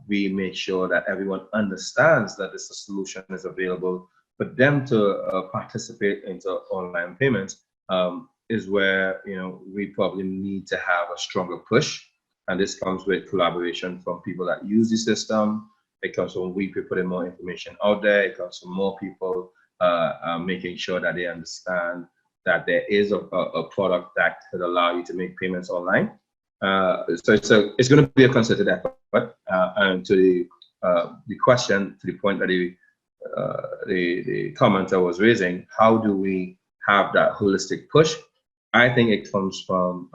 Speaker 5: we make sure that everyone understands that this solution is available for them to participate into online payments, is where, you know, we probably need to have a stronger push. And this comes with collaboration from people that use the system. It comes from we putting more information out there. It comes from more people making sure that they understand that there is a product that could allow you to make payments online. So it's going to be a concerted effort. And to the question, to the point that the commenter was raising, how do we have that holistic push? I think it comes from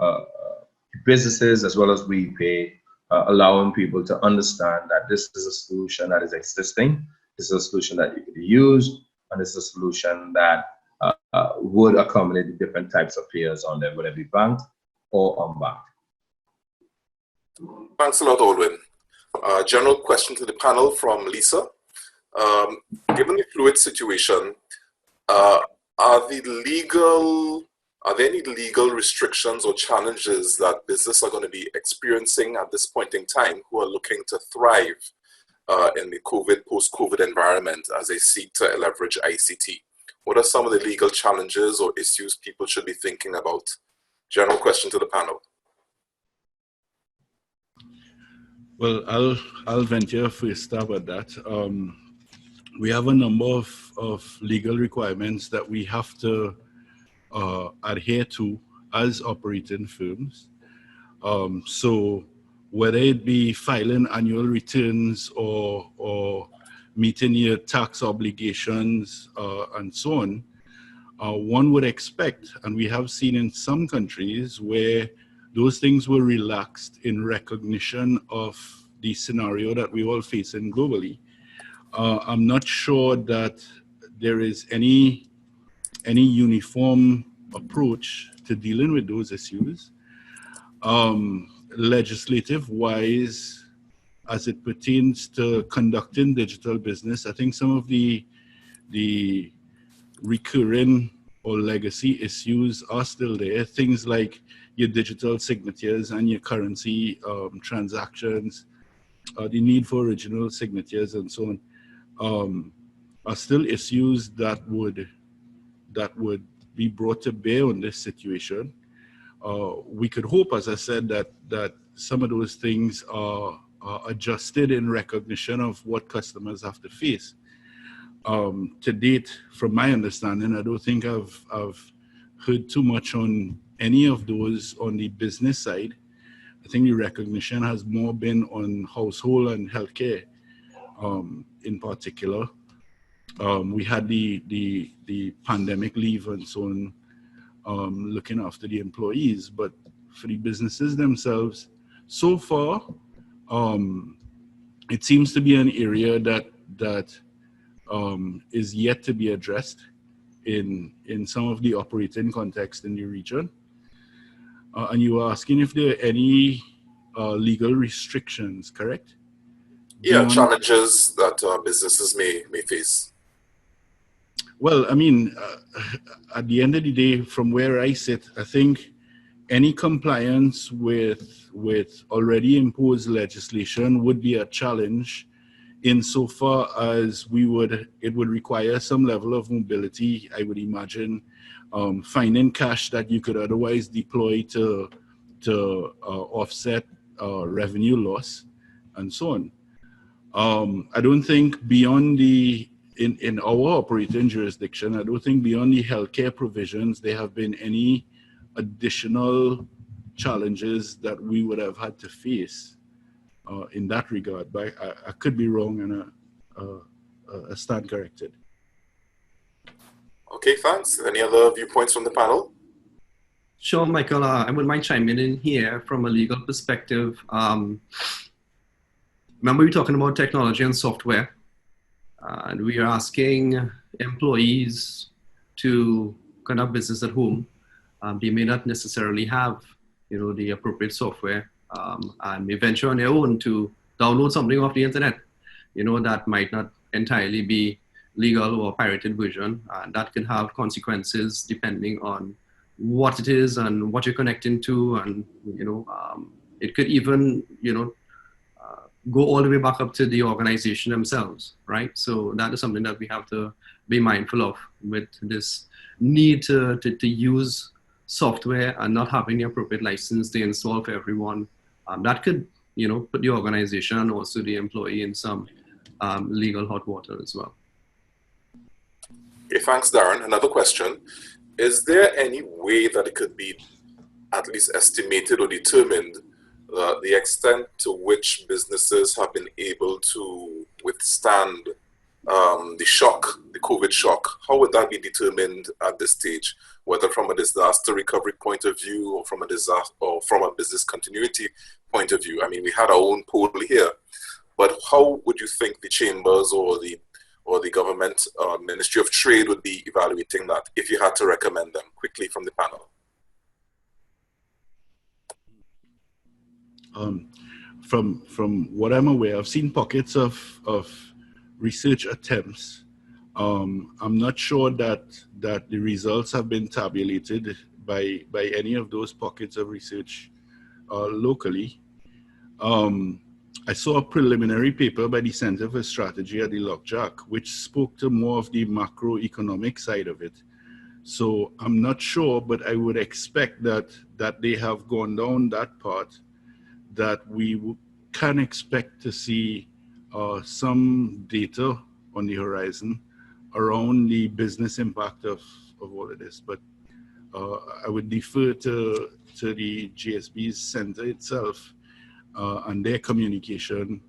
Speaker 5: businesses as well as WePay, allowing people to understand that this is a solution that is existing, this is a solution that you could use, and this is a solution that would accommodate the different types of players on there, whether it be banked or unbanked.
Speaker 2: Thanks a lot, Aldwin. General question to the panel from Lisa. Given the fluid situation, are there any legal restrictions or challenges that businesses are going to be experiencing at this point in time who are looking to thrive in the post-COVID environment as they seek to leverage ICT? What are some of the legal challenges or issues people should be thinking about? General question to the panel.
Speaker 3: Well, I'll venture a first stab at that. We have a number of legal requirements that we have to adhere to as operating firms. So whether it be filing annual returns or meeting your tax obligations and so on, one would expect, and we have seen in some countries where those things were relaxed in recognition of the scenario that we all facing globally. I'm not sure that there is any uniform approach to dealing with those issues. Legislative-wise, as it pertains to conducting digital business, I think some of the the recurring or legacy issues are still there. Things like your digital signatures and your currency transactions, the need for original signatures and so on, are still issues that would be brought to bear on this situation. We could hope, as I said, that some of those things are adjusted in recognition of what customers have to face. To date, from my understanding, I don't think I've heard too much on any of those on the business side. I think the recognition has more been on household and healthcare, in particular. We had the pandemic leave and so on, looking after the employees, but for the businesses themselves, so far, it seems to be an area that is yet to be addressed in some of the operating context in the region. And you were asking if there are any legal restrictions, correct?
Speaker 2: Yeah, challenges that businesses may face.
Speaker 3: Well, I mean, at the end of the day, from where I sit, I think any compliance with already imposed legislation would be a challenge, insofar as it would require some level of mobility, I would imagine, finding cash that you could otherwise deploy to offset revenue loss and so on. I don't think beyond in our operating jurisdiction, I don't think beyond the healthcare provisions, there have been any additional challenges that we would have had to face in that regard. But I could be wrong, and I stand corrected.
Speaker 2: Okay, thanks. Any other viewpoints from the panel?
Speaker 4: Sure, Michael. I wouldn't mind chiming in here from a legal perspective. Remember, we were talking about technology and software, and we are asking employees to conduct business at home. They may not necessarily have, the appropriate software, and may venture on their own to download something off the internet, that might not entirely be legal or pirated version, and that can have consequences depending on what it is and what you're connecting to, and it could even go all the way back up to the organization themselves, right? So that is something that we have to be mindful of with this need to use software and not having the appropriate license to install for everyone. That could put the organization and also the employee in some legal hot water as well.
Speaker 2: Okay, thanks, Darren. Another question. Is there any way that it could be at least estimated or determined the extent to which businesses have been able to withstand the shock, the COVID shock? How would that be determined at this stage, whether from a disaster recovery point of view or from a disaster or from a business continuity point of view? I mean, we had our own poll here, but how would you think the chambers or the government Ministry of Trade would be evaluating that if you had to recommend them quickly from the panel?
Speaker 3: From what I'm aware, I've seen pockets of research attempts. I'm not sure that the results have been tabulated by any of those pockets of research locally. I saw a preliminary paper by the Center for Strategy at the Lockjack, which spoke to more of the macroeconomic side of it. So I'm not sure, but I would expect that they have gone down that path, that we can expect to see some data on the horizon around the business impact of all of this. But I would defer to the GSB's center itself and their communication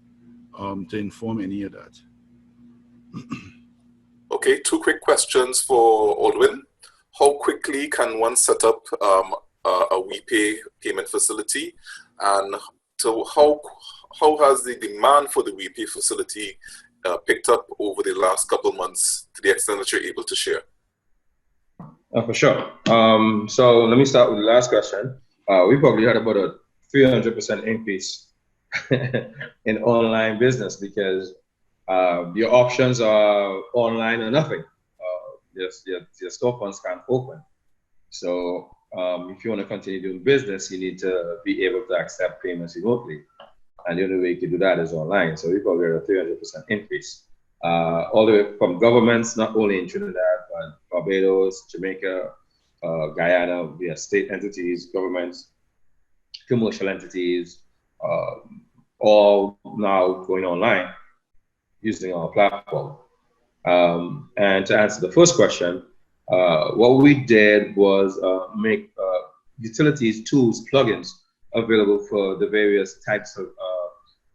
Speaker 3: to inform any of that.
Speaker 2: Okay, two quick questions for Aldwin. How quickly can one set up a WePay payment facility, and so how has the demand for the WePay facility picked up over the last couple of months, to the extent that you're able to share?
Speaker 5: For sure. So let me start with the last question. We probably had about a 300% increase in online business, because your options are online or nothing, your storefronts can't open. So if you want to continue doing business, you need to be able to accept payments remotely. And the only way you can do that is online. So we probably had a 300% increase. All the way from governments, not only in Trinidad, but Barbados, Jamaica, Guyana, via state entities, governments, commercial entities, all now going online using our platform. And to answer the first question, what we did was make utilities, tools, plugins available for the various types of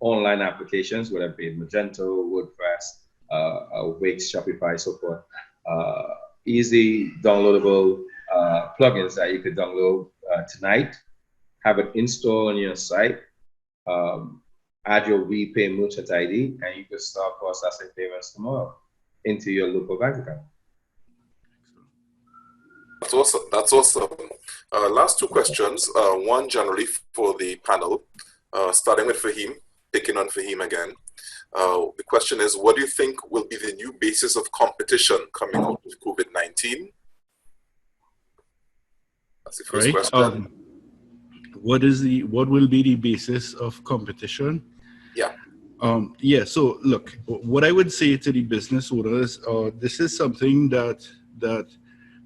Speaker 5: online applications, whether it be Magento, WordPress, Wix, Shopify, so forth. Easy downloadable plugins that you could download tonight, have it installed on your site, add your WePay merchant ID, and you can start processing payments tomorrow into your local bank account.
Speaker 2: That's awesome. That's awesome. Last two questions. One generally for the panel, starting with Fahim, picking on Fahim again. The question is, what do you think will be the new basis of competition coming out of COVID-19? That's the first question.
Speaker 3: What will be the basis of competition?
Speaker 2: Yeah.
Speaker 3: So look, what I would say to the business owners, this is something that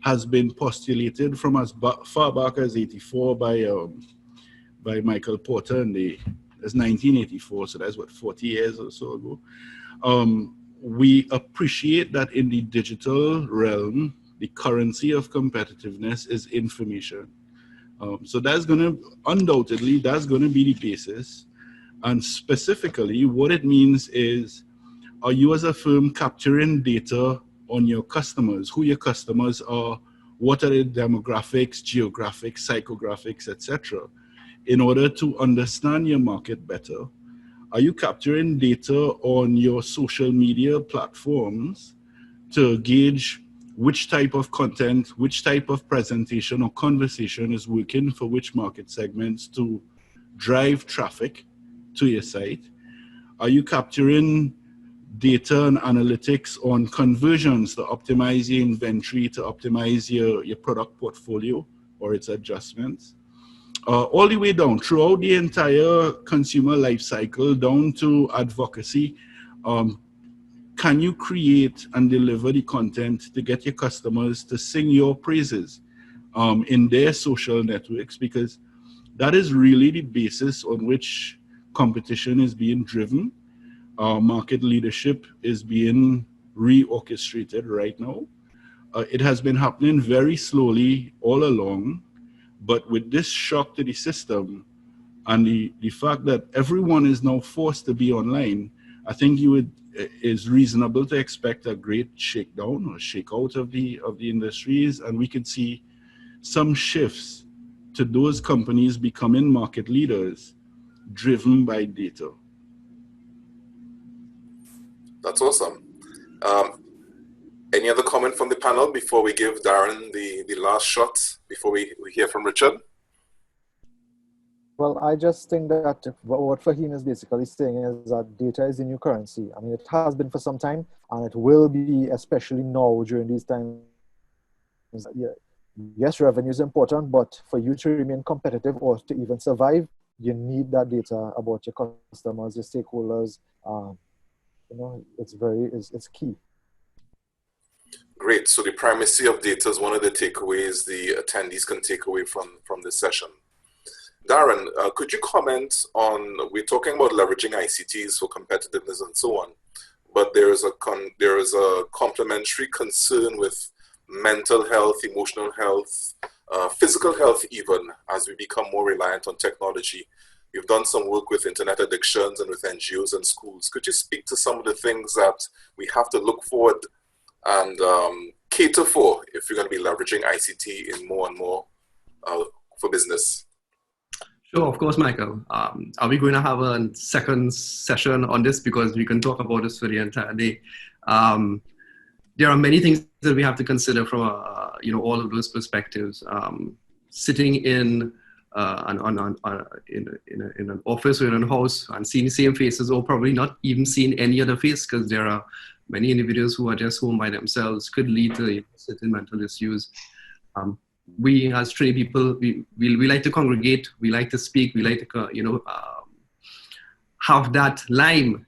Speaker 3: has been postulated from as far back as '84 by Michael Porter, and that's 1984, so that's what, 40 years or so ago. We appreciate that in the digital realm, the currency of competitiveness is information. So that's undoubtedly be the basis. And specifically, what it means is, are you as a firm capturing data on your customers, who your customers are, what are their demographics, geographics, psychographics, etc., in order to understand your market better? Are you capturing data on your social media platforms to gauge which type of content, which type of presentation or conversation is working for which market segments to drive traffic to your site? Are you capturing data and analytics on conversions to optimize your inventory, to optimize your product portfolio or its adjustments? All the way down throughout the entire consumer life cycle, down to advocacy. Can you create and deliver the content to get your customers to sing your praises in their social networks? Because that is really the basis on which competition is being driven. Market leadership is being reorchestrated right now. It has been happening very slowly all along, but with this shock to the system and the fact that everyone is now forced to be online, I think is reasonable to expect a great shakedown or shakeout of the industries, and we could see some shifts to those companies becoming market leaders driven by data.
Speaker 2: That's awesome. Any other comment from the panel before we give Darren the last shot, before we hear from Richard?
Speaker 1: Well, I just think that what Fahim is basically saying is that data is the new currency. I mean, it has been for some time, and it will be, especially now during these times. Yes, revenue is important, but for you to remain competitive or to even survive, you need that data about your customers, your stakeholders. It's key.
Speaker 2: Great. So the primacy of data is one of the takeaways the attendees can take away from this session. Darren, could you comment on, we're talking about leveraging ICTs for competitiveness and so on, but there is a complementary concern with mental health, emotional health, physical health even, as we become more reliant on technology. You've done some work with internet addictions and with NGOs and schools. Could you speak to some of the things that we have to look forward and cater for if you're going to be leveraging ICT in more and more for business?
Speaker 4: Sure, of course, Michael. Are we going to have a second session on this? Because we can talk about this for the entire day. There are many things that we have to consider from all of those perspectives. Sitting in an office or in a house and seeing the same faces, or probably not even seeing any other face, because there are many individuals who are just home by themselves could lead to certain mental issues. We as trained people, we like to congregate, we like to speak, we like to, have that lime,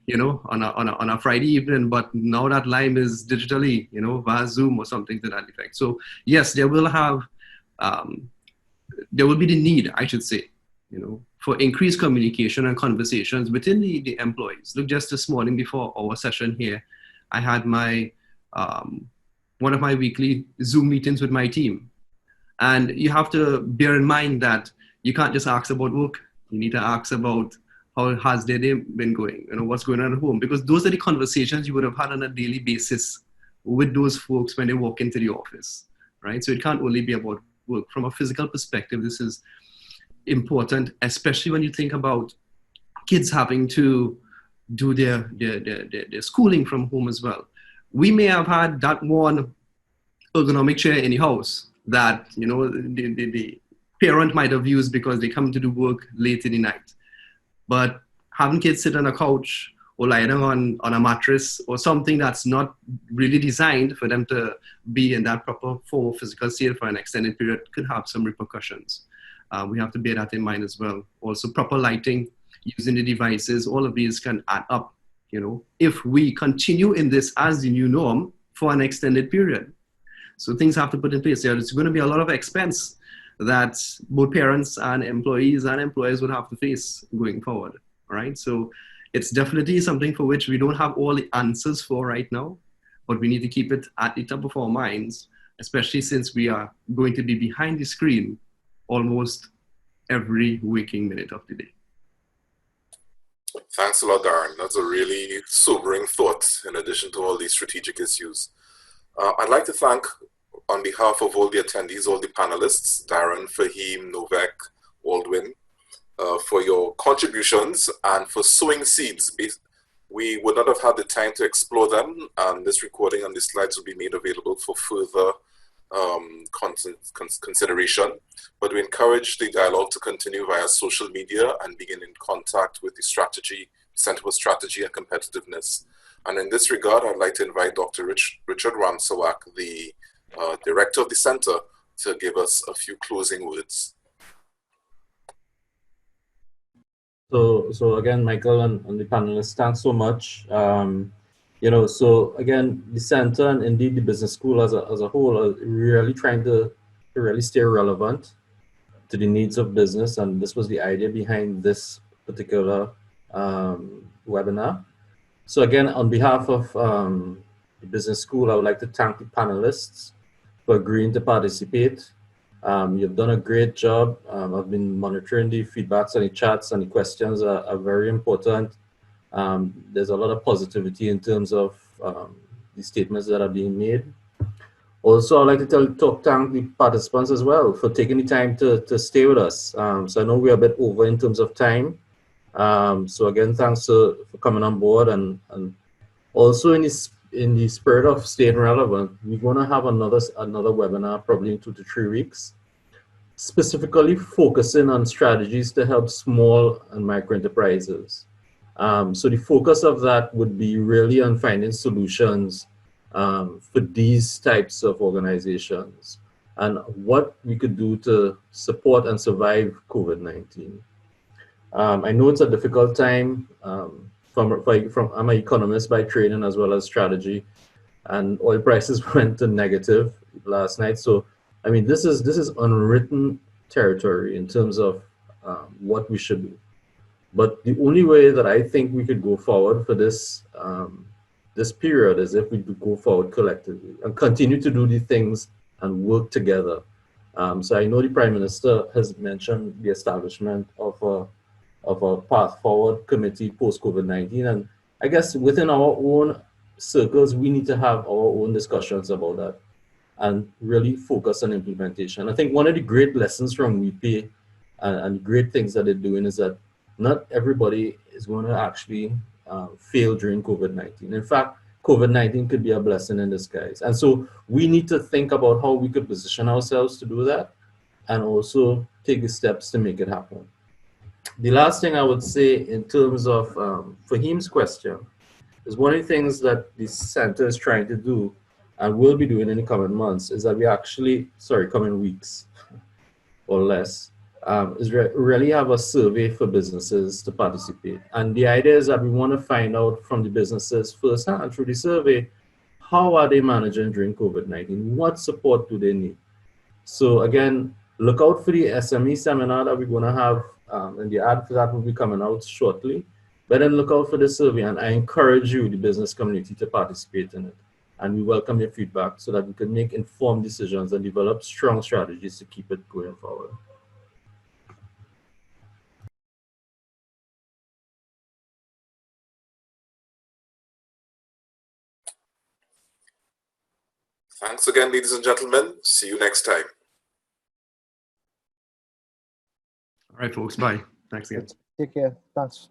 Speaker 4: on a Friday evening, but now that lime is digitally, via Zoom or something to that effect. So yes, there will be the need, I should say, for increased communication and conversations within the employees. Look, just this morning before our session here, I had my one of my weekly Zoom meetings with my team. And you have to bear in mind that you can't just ask about work. You need to ask about how has their day been going, what's going on at home, because those are the conversations you would have had on a daily basis with those folks when they walk into the office, right? So it can't only be about work. From a physical perspective, this is important, especially when you think about kids having to do their schooling from home as well. We may have had that one ergonomic chair in the house that, the parent might have used because they come to do work late in the night. But having kids sit on a couch or lying on a mattress or something that's not really designed for them to be in that proper form of physical state for an extended period could have some repercussions. We have to bear that in mind as well. Also, proper lighting, using the devices, all of these can add up, if we continue in this as the new norm for an extended period. So things have to put in place. There's going to be a lot of expense that both parents and employees and employers would have to face going forward, right? So it's definitely something for which we don't have all the answers for right now, but we need to keep it at the top of our minds, especially since we are going to be behind the screen almost every waking minute of the day.
Speaker 2: Thanks a lot, Darren. That's a really sobering thought in addition to all these strategic issues. I'd like to thank, on behalf of all the attendees, all the panelists, Darren, Fahim, Novak, Aldwin, for your contributions and for sowing seeds. We would not have had the time to explore them, and this recording and the slides will be made available for further consideration. But we encourage the dialogue to continue via social media and begin in contact with the strategy, Center for Strategy and Competitiveness. And in this regard, I'd like to invite Dr. Richard Ramsawak, the director of the center, to give us a few closing words.
Speaker 6: So again, Michael and the panelists, thanks so much. So again, the center and indeed the business school as a whole are really trying to really stay relevant to the needs of business, and this was the idea behind this particular webinar. So again, on behalf of the business school, I would like to thank the panelists for agreeing to participate. You've done a great job. I've been monitoring the feedbacks and the chats, and the questions are very important. There's a lot of positivity in terms of the statements that are being made. Also, I'd like to thank the participants as well for taking the time to stay with us. So I know we're a bit over in terms of time. So again, thanks for coming on board, and also in the spirit of staying relevant, we're going to have another webinar probably in 2 to 3 weeks, specifically focusing on strategies to help small and micro enterprises. So the focus of that would be really on finding solutions for these types of organizations and what we could do to support and survive COVID-19. I know it's a difficult time. I'm an economist by training as well as strategy, and oil prices went to negative last night. So, I mean, this is unwritten territory in terms of what we should do. But the only way that I think we could go forward for this this period is if we go forward collectively and continue to do the things and work together. So I know the Prime Minister has mentioned the establishment of a path forward committee post COVID-19, and I guess within our own circles we need to have our own discussions about that and really focus on implementation. I think one of the great lessons from WePay and great things that they're doing is that not everybody is going to actually fail during COVID-19. In fact, COVID-19 could be a blessing in disguise. And so we need to think about how we could position ourselves to do that and also take the steps to make it happen. The last thing I would say in terms of Fahim's question is one of the things that the center is trying to do and will be doing in the coming months is that we actually, sorry, coming weeks or less, really have a survey for businesses to participate. And the idea is that we want to find out from the businesses firsthand through the survey, how are they managing during COVID-19? What support do they need? So again, look out for the SME seminar that we're going to have, and the ad for that will be coming out shortly. But then look out for the survey, and I encourage you, the business community, to participate in it. And we welcome your feedback so that we can make informed decisions and develop strong strategies to keep it going forward.
Speaker 2: Thanks again, ladies and gentlemen. See you next time.
Speaker 4: All right, folks. Bye. Thanks again.
Speaker 1: Take care. Thanks.